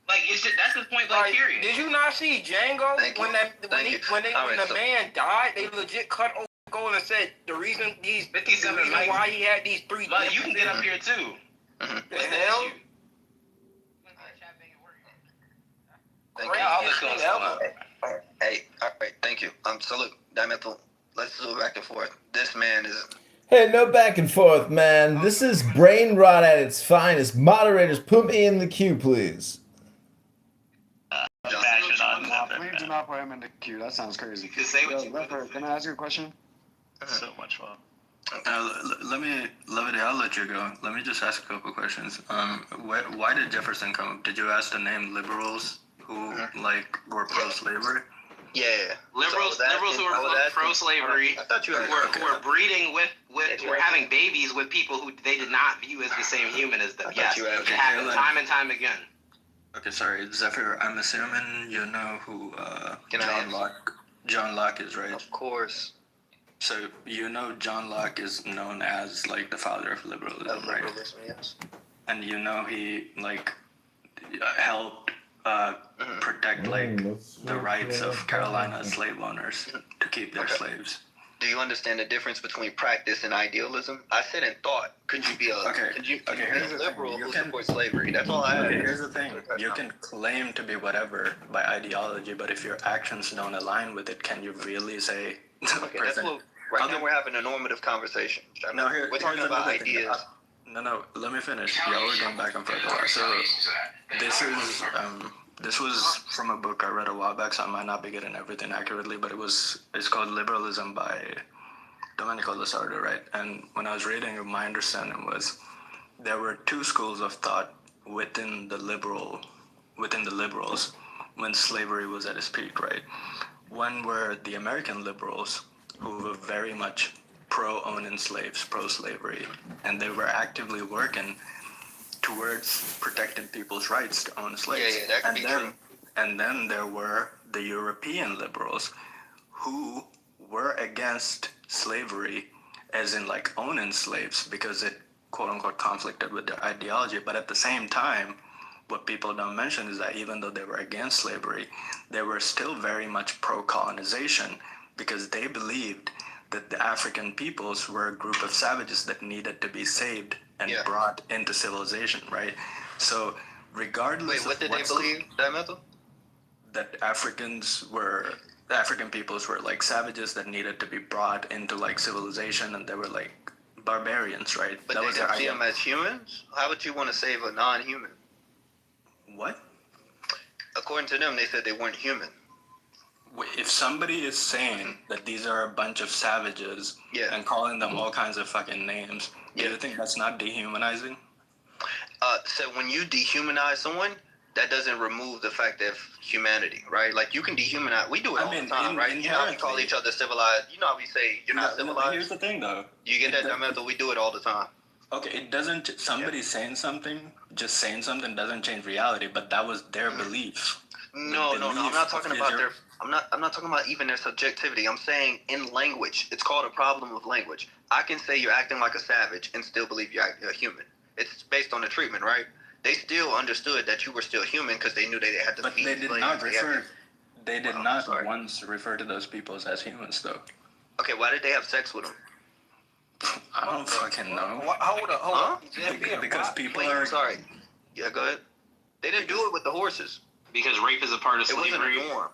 Like, it's just, that's the point blank period. Did you not see Django when the man died? They legit cut off goal and said the reason why he had these three. But you can get up here too. The hell? Thank you. Hey, all right, thank you. Salute. Dimethyl. Let's do it back and forth. This man is. Hey, no back and forth, man. This is brain rot at its finest. Moderators, put me in the queue, please. Please do not put him in the queue. That sounds crazy. Can I ask you a question? So much fun. I'll let you go. Let me just ask a couple questions. Why did Jefferson come up? Did you ask to name liberals who were pro-slavery? Yeah. Liberals who are pro-slavery, who are breeding with who are having babies with people who they did not view as the same human as them. Yes, it happened time and time again. Okay, sorry, Zephyr. I'm assuming you know who John Locke is, right? Of course. So you know John Locke is known as the father of liberalism, right? Liberalism, yes. And you know he helped protect the rights of Carolina slave owners to keep their slaves. Do you understand the difference between practice and idealism? I said in thought. Could you be a liberal who supports slavery? That's all I have. Here's the thing. You can claim to be whatever by ideology, but if your actions don't align with it, can you really say right now we're having a normative conversation. We're talking about ideas. No, let me finish. Yeah, we're going back and forth a lot. So this was from a book I read a while back, so I might not be getting everything accurately, but it's called Liberalism by Domenico Lasardo, right? And when I was reading it, my understanding was there were two schools of thought within the liberals when slavery was at its peak, right? One were the American liberals, who were very much pro-owning slaves, pro-slavery, and they were actively working towards protecting people's rights to own slaves. Yeah, that could be true. And then there were the European liberals who were against slavery, as in owning slaves, because it quote-unquote conflicted with their ideology. But at the same time, what people don't mention is that even though they were against slavery, they were still very much pro-colonization, because they believed that the African peoples were a group of savages that needed to be saved and brought into civilization, right? So regardless what did they believe, Dimethyl? That the African peoples were savages that needed to be brought into civilization, and they were barbarians, right? But they didn't see them as humans? How would you want to save a non-human? What? According to them, they said they weren't human. If somebody is saying that these are a bunch of savages and calling them all kinds of fucking names, do you think that's not dehumanizing? So when you dehumanize someone, that doesn't remove the fact of humanity, right? You can dehumanize. We do it all the time, right? You know how we call each other civilized. You know how we say you're not civilized. Here's the thing, though. You get that, Dimethyl? We do it all the time. Okay, it doesn't. Somebody saying something, just saying something, doesn't change reality. But that was their belief. No. I'm not talking about their. I'm not talking about even their subjectivity. I'm saying in language. It's called a problem of language. I can say you're acting like a savage and still believe you're a human. It's based on the treatment, right? They still understood that you were still human because they knew they had to feed slaves. They did not once refer to those peoples as humans, though. Okay, why did they have sex with them? I don't fucking know. Hold on. Because people are... Sorry. Yeah, go ahead. They didn't do it with the horses. Because rape is a part of slavery. It wasn't a norm.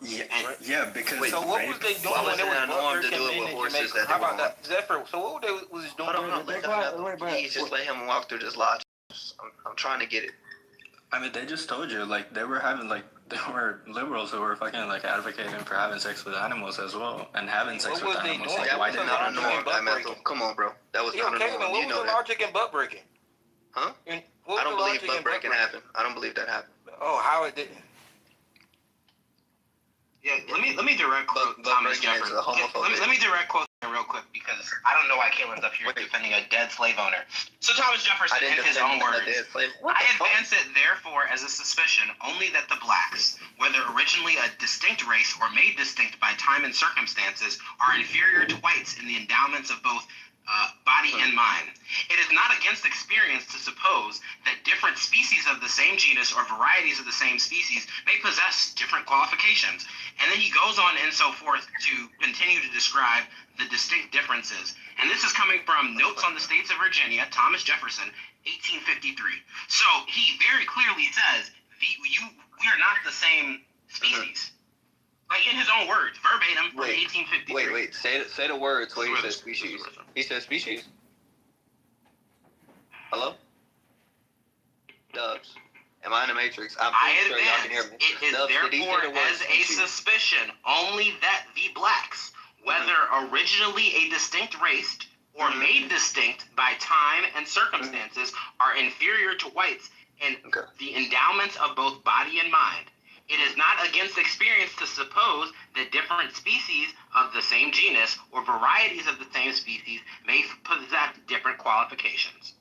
Yeah, because... Wait, so what was they doing when they was norm to do it with horses? How about that, Zephyr? So what was they doing? Please just let him walk through this logic. I'm trying to get it. I mean, they just told you, they were having, they were liberals who were fucking, advocating for having sex with animals as well, and having sex with animals. That was not a norm, Dimethyl. Come on, bro. That was not a norm. What was the logic in butt breaking? Huh? I don't believe butt breaking happened. I don't believe that happened. Oh, how it didn't? Yeah, let me direct quote Thomas Jefferson. Let me direct quote real quick, because I don't know why Caitlin's up here defending a dead slave owner. So Thomas Jefferson, in his own words, I advance it therefore as a suspicion only that the blacks, whether originally a distinct race or made distinct by time and circumstances, are inferior to whites in the endowments of both body and mind. It is not against experience to suppose that different species of the same genus or varieties of the same species may possess different qualifications. And then he goes on and so forth to continue to describe the distinct differences. And this is coming from Notes on the States of Virginia, Thomas Jefferson, 1853. So he very clearly says, we are not the same species. In his own words, verbatim, from 1853. Wait. Say the words where he says species. He says species. Hello? Dubs. Am I in the Matrix? I'm pretty sure y'all can hear me. It is therefore as a suspicion only that the blacks, whether originally a distinct race or made distinct by time and circumstances are inferior to whites in the endowments of both body and mind. It is not against experience to suppose that different species of the same genus or varieties of the same species may possess different qualifications.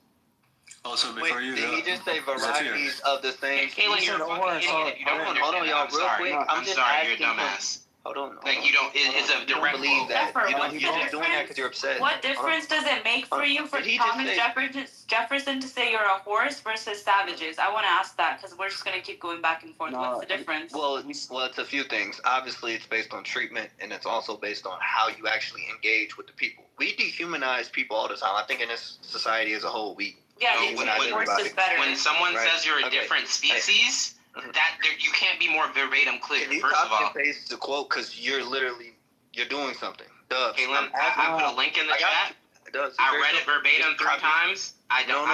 Also, before you did go, he just say varieties of the same Kayla, species? you're a fucking idiot. You don't understand. Hold on, y'all, real quick. I'm sorry, you're a dumbass. Hold on. Like, you don't, it's a direct believe that. quote. You're doing that because you're upset. What difference does it make for you for Thomas Jefferson to say you're a horse versus savages? I want to ask that because we're just going to keep going back and forth. What's the difference? Well, it's a few things. Obviously, it's based on treatment, and it's also based on how you actually engage with the people. We dehumanize people all the time. I think in this society as a whole, when someone says you're a different species, you can't be more verbatim clear. Can you first of all, copy and paste the quote because you're doing something. Caitlin, I put a link in the chat. I read it verbatim 3 times. No,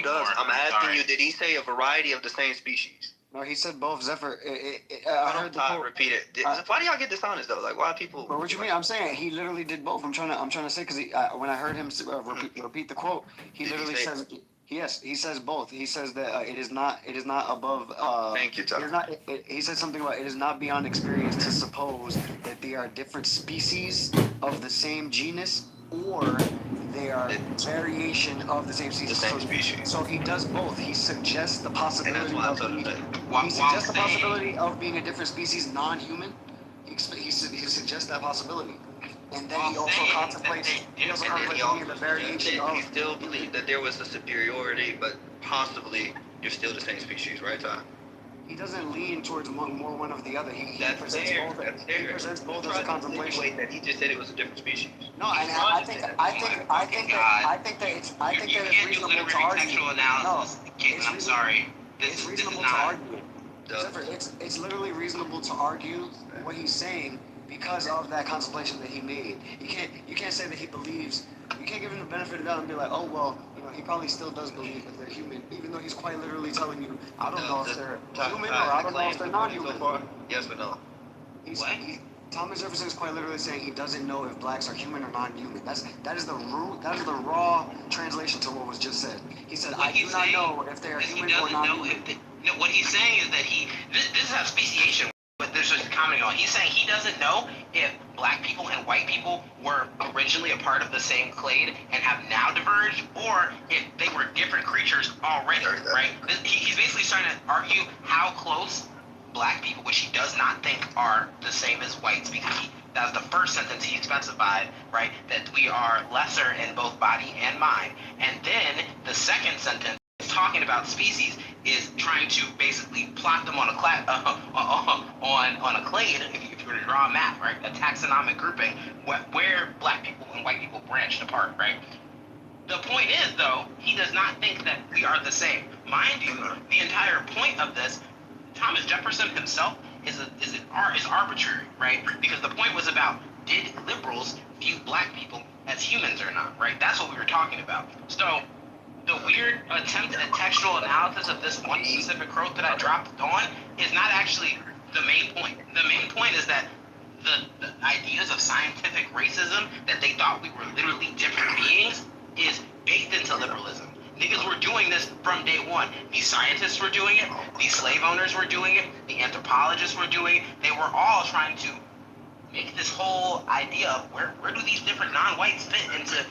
Dubs. I'm asking you, did he say a variety of the same species? No, he said both. Zephyr. I heard the quote. Repeat it. Why do y'all get dishonest though? Like, why people? But what you mean? I'm saying he literally did both. I'm trying to say because when I heard him repeat the quote, he literally says. Yes, he says both. He says that it is not above. Thank you, Tom. He said something about it is not beyond experience to suppose that they are different species of the same genus, or they are variation of the same species. So he does both. He suggests the possibility of being a different species, non-human. He suggests that possibility. And then he also contemplates being the variation of. He still believed that there was a superiority, but possibly you're still the same species, right, Tom? He doesn't lean towards one of the other. He presents both as a contemplation. That he just said it was a different species. No, and I think that it's reasonable to argue. I'm sorry. It's reasonable to argue. It's literally reasonable to argue what he's saying. Because of that contemplation that he made, you can't say that he believes. You can't give him the benefit of the doubt and be like, oh well, he probably still does believe that they're human, even though he's quite literally telling you, I don't know if they're human or I don't know if they're non-human. Yes or no? Thomas Jefferson is quite literally saying he doesn't know if blacks are human or non-human. That is the raw translation to what was just said. He said, I do not know if they are human or non-human. What he's saying is that this is how speciation. But there's just commenting on. He's saying he doesn't know if black people and white people were originally a part of the same clade and have now diverged, or if they were different creatures already, right? He's basically trying to argue how close black people, which he does not think are the same as whites, because that was the first sentence he specified, right? That we are lesser in both body and mind. And then the second sentence, talking about species, is trying to basically plot them on a clade, if you were to draw a map, right? A taxonomic grouping where black people and white people branched apart, right? The point is, though, he does not think that we are the same. Mind you, the entire point of this, Thomas Jefferson himself is arbitrary, right? Because the point was about, did liberals view black people as humans or not, right? That's what we were talking about. So the weird attempt at textual analysis of this one specific quote that I dropped on is not actually the main point. The main point is that the ideas of scientific racism, that they thought we were literally different beings, is baked into liberalism. Niggas were doing this from day one. These scientists were doing it, these slave owners were doing it, the anthropologists were doing it. They were all trying to make this whole idea of where do these different non-whites fit into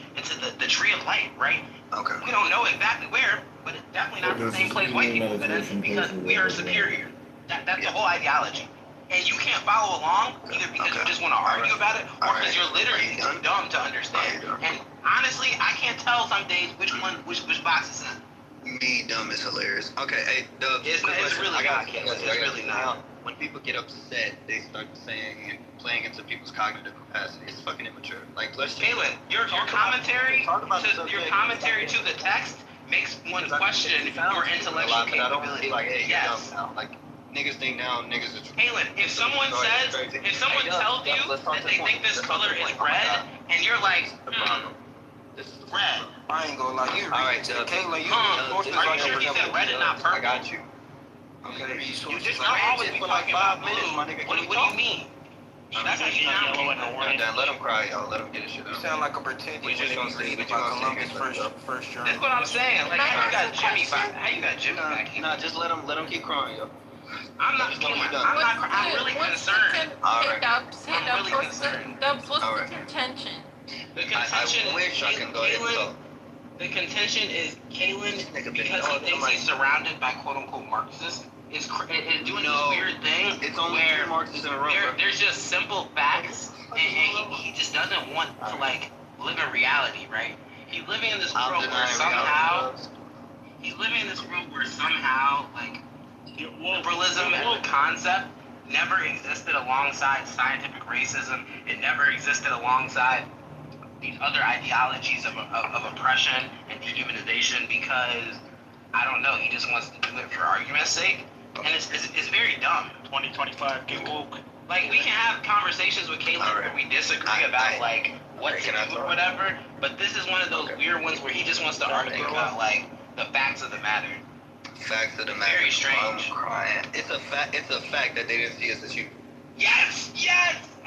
the tree of life, right? Okay. We don't know exactly where, but it's definitely not the same place white people fit in, because we are superior. That's the whole ideology. And you can't follow along either because you just want to argue about it, or because you're literally too dumb to understand. And honestly, I can't tell some days which box is in. Me dumb is hilarious. Okay, hey, Doug. It's really not. It's really not. When people get upset, they start saying and playing into people's cognitive capacity. It's fucking immature. Like, let's Kaylin, your commentary to the text makes one question your intellectual capability. Like, hey, yes. Like, niggas think now niggas are. Kaylin, if someone tells you that they think this color is red, and you're like, red. I ain't gonna lie, you Alright, Kaylin, are you sure he said red and not purple? I got you. Okay. You just don't always be talking about blue. What do you mean? That's actually not yellow and orange. Damn, let him cry, y'all. Let him get his shit You out. sound like a pretender when they be reading about Columbus' first journey. That's what I'm saying. Like, how you got Jimmy back here? Nah, just let him keep crying, yo. I'm not I'm really concerned. Dubs, I'm really concerned. Dubs, what's the contention? The contention I wish I can go ahead and talk. The contention is Kalen, because he thinks he's surrounded by quote-unquote Marxists, is doing this weird thing it's only where Marxists in a room, there's just simple facts, and he just doesn't want to, like, live in reality, right? He's living in this world where somehow, like, liberalism as a concept never existed alongside scientific racism. It never existed alongside these other ideologies of oppression and dehumanization, because, I don't know, he just wants to do it for argument's sake. And it's very dumb. 2025, get woke. Like, we can have conversations with Caleb where we disagree about, like, what to do or whatever, but this is one of those weird ones where he just wants to argue about, like, the facts of the matter. Facts of the matter. Very strange. I'm crying. It's a fact that they didn't see us as you. Yes!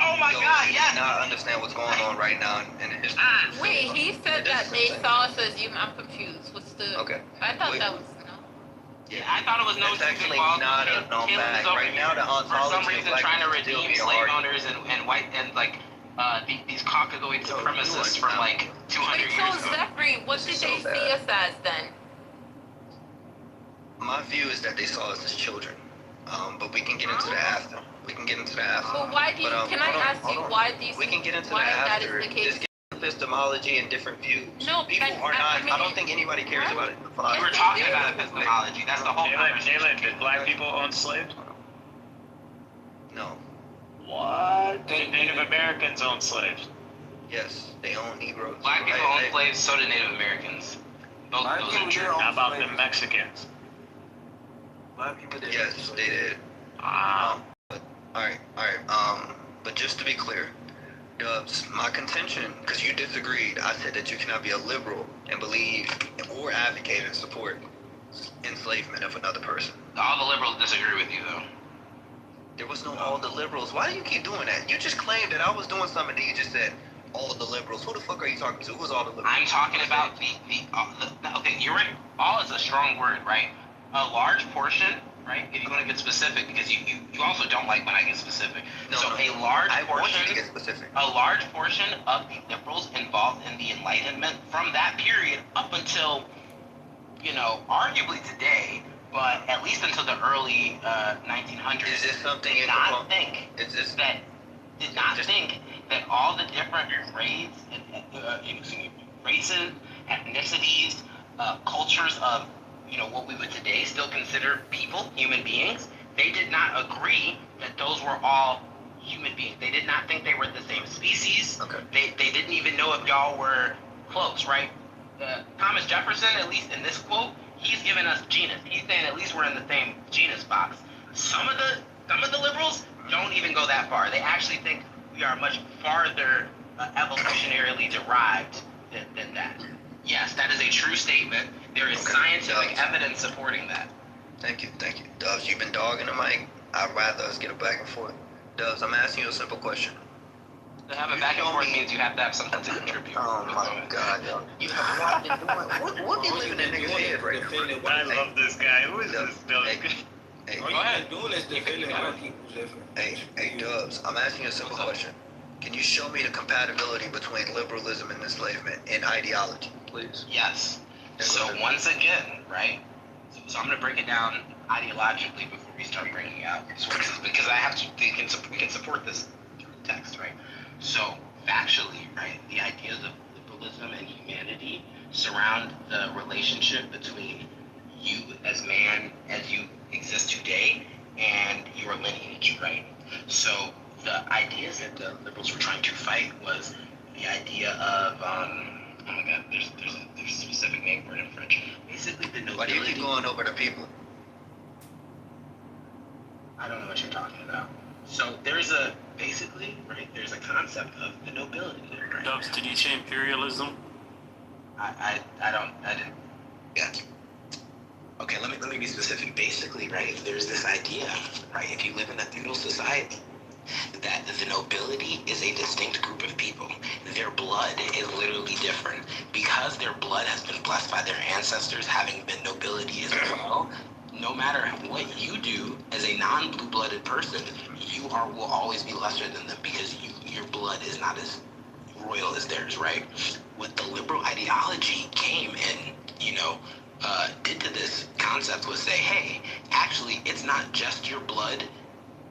Oh my God, yes! Do not understand what's going on right now in history. Wait, he said that they saw us as human. I'm confused. What's the? Okay. I thought that was no. Yeah, I thought it was no. It's actually not a known fact. Right now, the ontology for some reason of trying to black redeem slave owners and white and like these caucasoid supremacists from like 200 Wait, years so ago. Zachary, what did they see us as then? My view is that they saw us as children, but we can get into the after. Well, why do you? Can I ask you why do you? We can get into why the that after. is the case? Epistemology and different views. No, people are not. I don't think anybody cares about it. We're talking about epistemology. That's the whole Jalen, did black people own slaves? No. What? Did Native Americans own slaves? Yes, they own Negroes. Black people own slaves, so did Native Americans. Those are true. How about the Mexicans? Black people did. Yes, they did. Alright. But just to be clear, Dubs, my contention, because you disagreed, I said that you cannot be a liberal and believe or advocate and support enslavement of another person. All the liberals disagree with you, though. There was no all the liberals. Why do you keep doing that? You just claimed that I was doing something and you just said all the liberals. Who the fuck are you talking to? Who's all the liberals? I'm talking about the okay, you're right. All is a strong word, right? A large portion, right? If you're going to get specific, because you also don't like when I get specific. A large portion of the liberals involved in the Enlightenment from that period up until, arguably today, but at least until the early 1900s. Is this something did not think that all the different races, ethnicities, cultures of what we would today still consider people, human beings, they did not agree that those were all human beings. They did not think they were the same species. Okay. They didn't even know if y'all were close, right? Thomas Jefferson, at least in this quote, he's given us genus. He's saying at least we're in the same genus box. Some of the liberals don't even go that far. They actually think we are much farther evolutionarily derived than that. Yes, that is a true statement. There is scientific evidence supporting that. Thank you. Dubs, you've been dogging the mic. I'd rather us get a back and forth. Dubs, I'm asking you a simple question. To have a back and forth means you have to have something to contribute. Oh my God, yo. You have not been doing. What be living in niggas' head right now? I love this guy. Who is this Doug? Hey, go ahead. Hey, Dubs, I'm asking you a simple question. Can you show me the compatibility between liberalism and enslavement in ideology, please? Yes. So once again, right? So I'm going to break it down ideologically before we start bringing out sources, because we can support this text, right? So factually, right, the ideas of liberalism and humanity surround the relationship between you as man, as you exist today, and your lineage, right? So the ideas that the liberals were trying to fight was the idea of, oh my God, there's a specific name for it in French. Basically, the nobility. Why do you keep going over the people? I don't know what you're talking about. So there's a concept of the nobility there, right? Dubs, did you say imperialism? I didn't. Yeah. Okay, let me be specific. Basically, right, there's this idea, right, if you live in a feudal society, that that the nobility is a distinct group of people. Their blood is literally different. Because their blood has been blessed by their ancestors having been nobility as well, no matter what you do as a non-blue-blooded person, will always be lesser than them because your blood is not as royal as theirs, right? What the liberal ideology came and, did to this concept was say, hey, actually, it's not just your blood,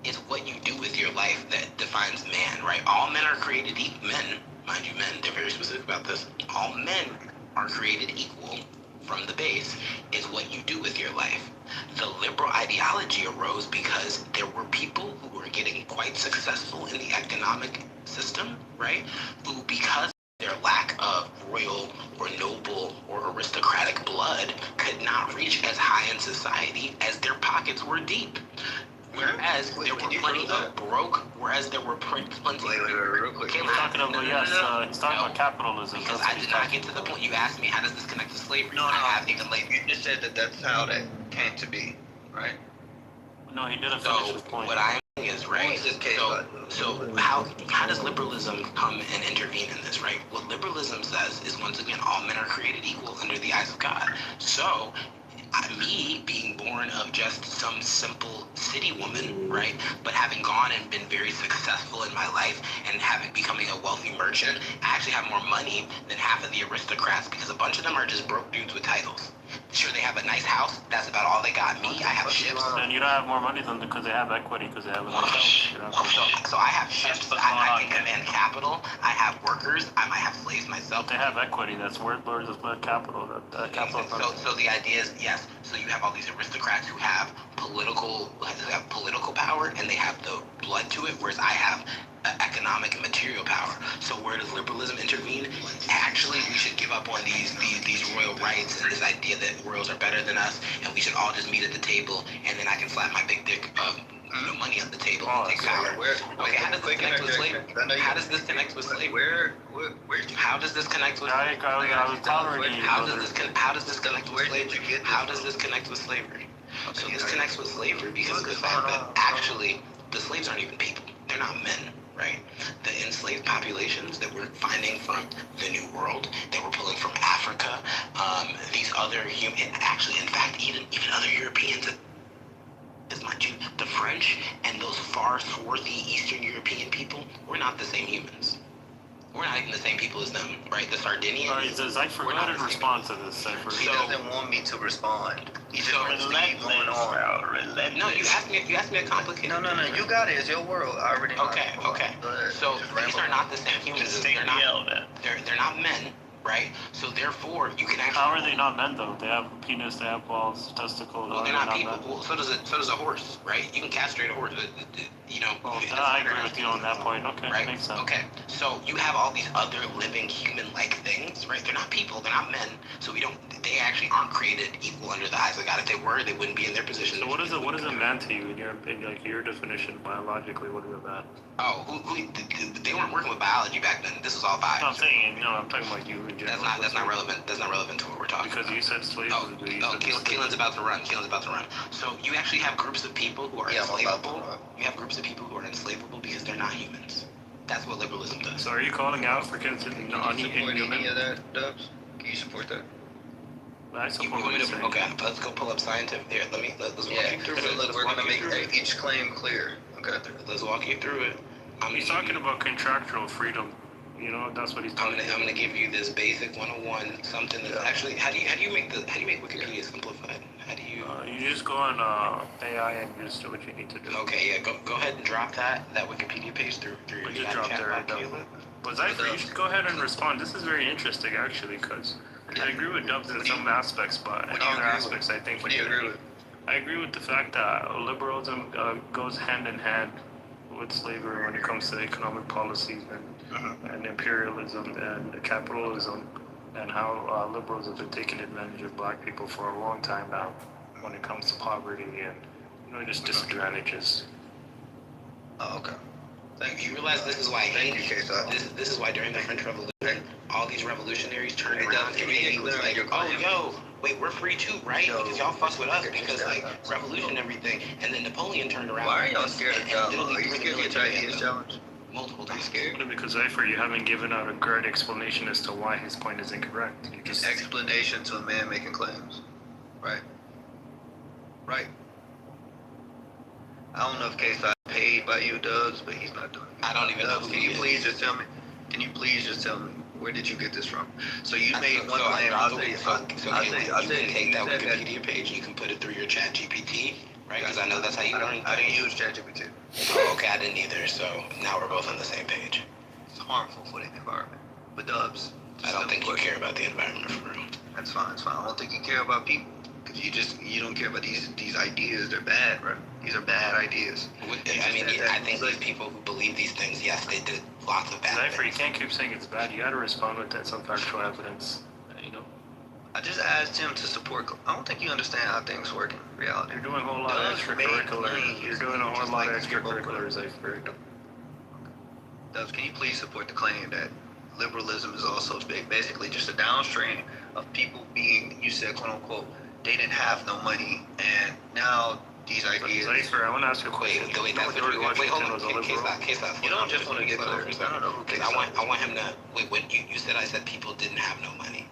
it's what you do with your life that defines man, right? All men are created equal. Men, mind you, men, they're very specific about this. All men are created equal from the base is what you do with your life. The liberal ideology arose because there were people who were getting quite successful in the economic system, right? Who, because their lack of royal or noble or aristocratic blood, could not reach as high in society as their pockets were deep. Whereas there were plenty of broke, whereas there were plenty of... real quick. He's talking about capitalism. Because I did not get to the point. You asked me, how does this connect to slavery? No, I haven't even late. You just said that that's how that came to be, right? No, he didn't finish his point. What I'm saying is, right, so how does liberalism come and intervene in this, right? What liberalism says is, once again, all men are created equal under the eyes of God. So, me being born of just some simple city woman, right, but having gone and been very successful in my life and becoming a wealthy merchant, I actually have more money than half of the aristocrats because a bunch of them are just broke dudes with titles. Sure, they have a nice house. That's about all they got. Me, I have ships. And you don't have more money than because they have equity, because they have a house. So I have ships. I can command capital. I have workers. I might have slaves myself. They have equity. That's worth capital. So the idea is, yes. So you have all these aristocrats who have political power, and they have the blood to it, whereas I have economic and material power. So where does liberalism intervene? Actually, we should give up on these royal rights and this idea that royals are better than us, and we should all just meet at the table, and then I can slap my big dick of money on the table and take power. Okay, how does this connect with slavery? How does this connect with slavery? How does this connect with slavery? How does this connect with slavery? How does this connect with slavery? So this connects with slavery because of the fact that actually the slaves aren't even people. They're not men. Right? The enslaved populations that we're finding from the New World, that we're pulling from Africa, these other actually, in fact, even other Europeans, mind you, the French and those far swarthy Eastern European people, we're not the same humans. We're not even the same people as them, right? The Sardinians. All right, he says, I forgot to respond to this. He doesn't want me to respond. He just wants to keep going on. No, you asked me a complicated. No. You got it. It's your world. I already know. Okay. So these are not the same humans. They're not men, right? So therefore, you can actually. How are they not men though? They have a penis, they have balls, testicles. Well, they're not people. Well, so does a horse, right? You can castrate a horse. Well, I agree with you on that point. Okay, right? Makes sense. Okay, so you have all these other living human-like things, right? They're not people. They're not men. So they actually aren't created equal under the eyes of God. If they were, they wouldn't be in their position. So what is a man to you in your definition biologically? What is a man? Oh, they weren't working with biology back then. This was all bio. I'm saying, I'm talking about you in general. That's not relevant. That's not relevant to what we're talking about. Because you said slaves. Keelan's about to run. So you actually have groups of people who are enslavable. You have groups of people who are enslavable because they're not humans. That's what liberalism does. So are you calling out for considering inhuman? Any of that, Dubs? Can you support that? I support what you're saying. Okay, let's go pull up scientific. Here, let's walk you through it. We're gonna make each claim clear. Okay. Let's walk you through it. He's talking about contractual freedom. That's what he's talking about. I'm gonna give you this basic 101, something that actually, how do you make Wikipedia simplified? How do you? You just go on AI and just do what you need to do. Okay, yeah, go ahead and drop that Wikipedia page through your chat. Drop there. You should go ahead and respond. This is very interesting actually, because I agree with Dubs in some aspects, but in other aspects, I think. What do you agree with? I agree with the fact that liberalism goes hand in hand with slavery when it comes to economic policies and imperialism and capitalism, and how liberals have been taking advantage of black people for a long time now when it comes to poverty and just disadvantages. Oh, okay. Thank you. You realize this is why this is why during the French Revolution, all these revolutionaries turned around and Haiti was like, oh, yo, wait, we're free too, right? Because y'all fuck with us because like revolution and everything. And then Napoleon turned around. Why are y'all scared of dialogue? Are you scared to get your ideas challenged? Multiple times. Scared? Because Zypher, you haven't given out a good explanation as to why his point is incorrect. You just Explanation to a man making claims. Right. Right. I don't know if KSI paid by you, Dubs, but he's not doing it. I don't even know who Can he you is. please just tell me? Can you please just tell me where did you get this from? So you made one So claim. I'll You can take that Wikipedia page and you can put it through your chat GPT, right? Because I know that's how you learn. I didn't use ChatGPT. Oh, okay, I didn't either. So now we're both on the same page. It's harmful for the environment. But Dubs, I don't think you care about the environment for real. That's fine. It's fine. I don't think you care about people. Because you don't care about these ideas. They're bad, bro. These are bad ideas. I think these people who believe these things, yes, they did lots of bad Zypher, you things. can't keep saying it's bad. You gotta respond with that some factual evidence. You know. I just asked him to support. I don't think you understand how things work in reality. You're doing a whole lot of extracurricular. You're doing a whole lot of extracurriculars, Zypher. Dubs, can you please support the claim that liberalism is also basically just a downstream of people being, you said, quote unquote, they didn't have no money, and now these ideas. Zypher, I want to ask you a question. Wait, that's George Washington was a liberal. You don't just want to get clear. I want him to. Wait, what you said? I said people didn't have no money.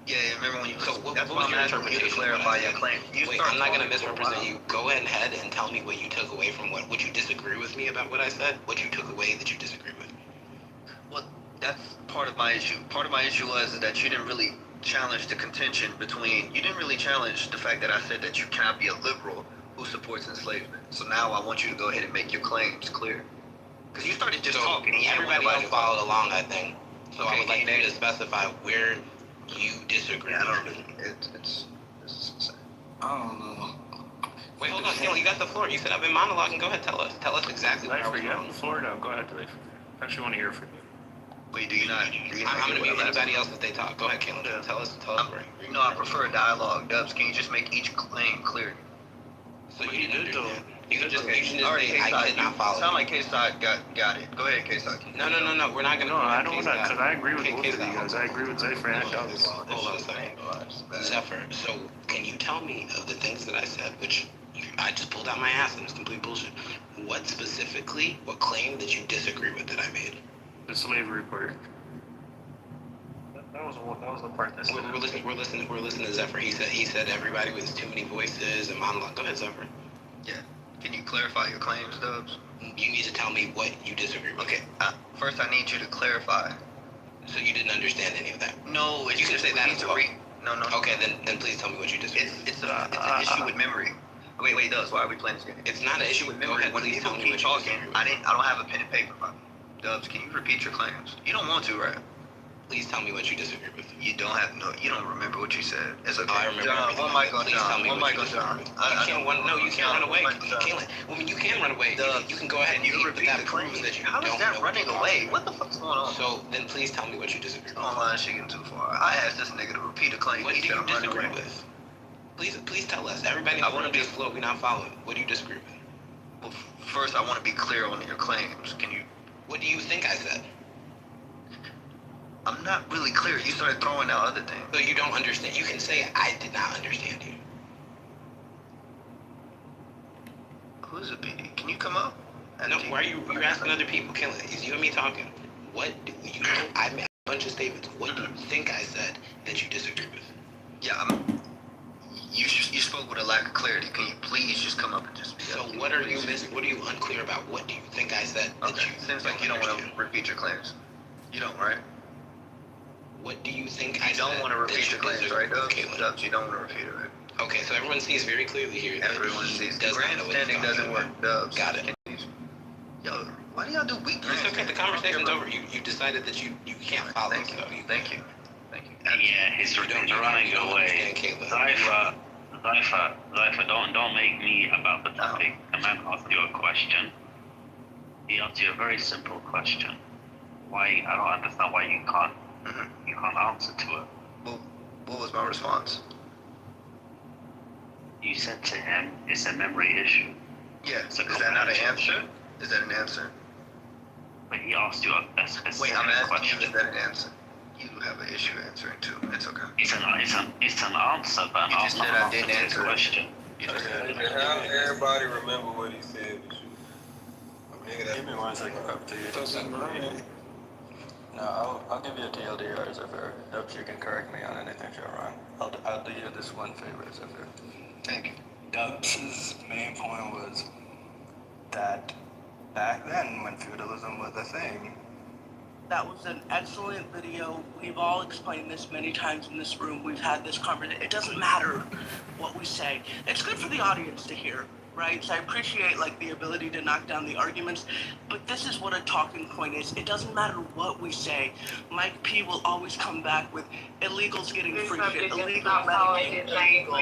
Yeah, remember when you. So what that's was why I'm your asking you to clarify your claim. Wait, I'm not gonna misrepresent you. Go ahead and tell me what you took away from what. Would you disagree with me about what I said? What you took away that you disagree with? Well, that's part of my issue. Part of my issue was that you didn't really challenge the contention between. You didn't really challenge the fact that I said that you cannot be a liberal who supports enslavement. So now I want you to go ahead and make your claims clear. Because you started just talking. Everybody else followed along, I think. So I would like you to specify where you disagree. Yeah, I don't really. It's I don't know. Wait, hold on, Taylor, you got the floor. You said I've been monologuing. Go ahead, tell us. Tell us exactly what I was Zypher, you have the floor now. Go ahead, Zypher. I actually want to hear from you. Wait, do you not? I'm going to mute anybody else if they talk. Go ahead, Caleb. Tell us. No, I prefer dialogue. Dubs, can you just make each claim clear? So you didn't do that. You can just say, I did not follow. Sound like K-Side got it. Go ahead, K-Side. No. We're not going to. No, I don't want to, because I agree with both of you guys. I agree with Zypher and Dubs. Hold on a second. Zephyr, so can you tell me of the things that I said, which I just pulled out my ass and it's complete bullshit. What specifically, what claim that you disagree with that I made? The slavery part. That was the part that we're listening to Zephyr. He said everybody with too many voices and monologue. Go ahead, Zephyr. Yeah. Can you clarify your claims, Dubs? You need to tell me what you disagree with. Okay. First, I need you to clarify. So you didn't understand any of that? No, you can say that as well. No. Okay, then please tell me what you disagree with. It's an issue with memory. Wait, Dubs, why are we playing this game? It's not an issue with memory. When people keep talking, I don't have a pen and paper by me. Dubs, can you repeat your claims? You don't want to, right? Please tell me what you disagree with. You don't remember what you said. It's okay. I remember everything. One mic on Please tell me what you John. You can't run away. You can run away. You can go ahead and you repeat the claims that you don't know. How is that running away? What the fuck's going on? So then please tell me what you disagree with. Online shit getting too far. I asked this nigga to repeat a claim. What do you disagree with? Please tell us. Everybody in the room is slow. We're not following. What do you disagree with? Well, first I want to be clear on your claims. Can you? What do you think I said? I'm not really clear. You started throwing out other things. So you don't understand. You can say I did not understand you. Who is it, BD? Can you come up? No, why are you asking other people? It's you and me talking. What do you know? I made a bunch of statements. What do you think I said that you disagree with? Yeah, you spoke with a lack of clarity. Can you please just come up and just be So what are you missing? What are you unclear about? What do you think I said that you Seems like you don't want to repeat your claims. You don't, right? What do you think I said? You don't want to repeat your claims, right, Dubs? You don't want to repeat it, right? Okay, so everyone sees very clearly here that everyone sees. The grandstanding doesn't work, Dubs. Got it. Yo, why do y'all do weak It's okay, the conversation's over. You decided that you can't follow. Thank you. Yeah, he's running away. Zypher, don't make me about the topic. The man asked you a question. He asked you a very simple question. Why? I don't understand why you can't answer to it. Well, what was my response? You said to him, it's a memory issue. Yeah. Is that not an answer? Is that an answer? But he asked you a specific question. Wait, I'm asking question. you, is that an answer? You have an issue answering too. It's okay. It's an answer, but You just said I didn't answer the question. You just said Everybody remember what he said. Give me 1 second up to you. Doesn't matter. No, I'll give you a TLDR as a fair. Hope you can correct me on anything you're wrong. I'll do you this one favor as a fair. Thank you. Dubs' main point was that back then, when feudalism was a thing, that was an excellent video. We've all explained this many times in this room. We've had this conversation. It doesn't matter what we say. It's good for the audience to hear, right? So I appreciate like the ability to knock down the arguments, but this is what a talking point is. It doesn't matter what we say. Mike P will always come back with illegals getting free shit, illegal medicating illegal.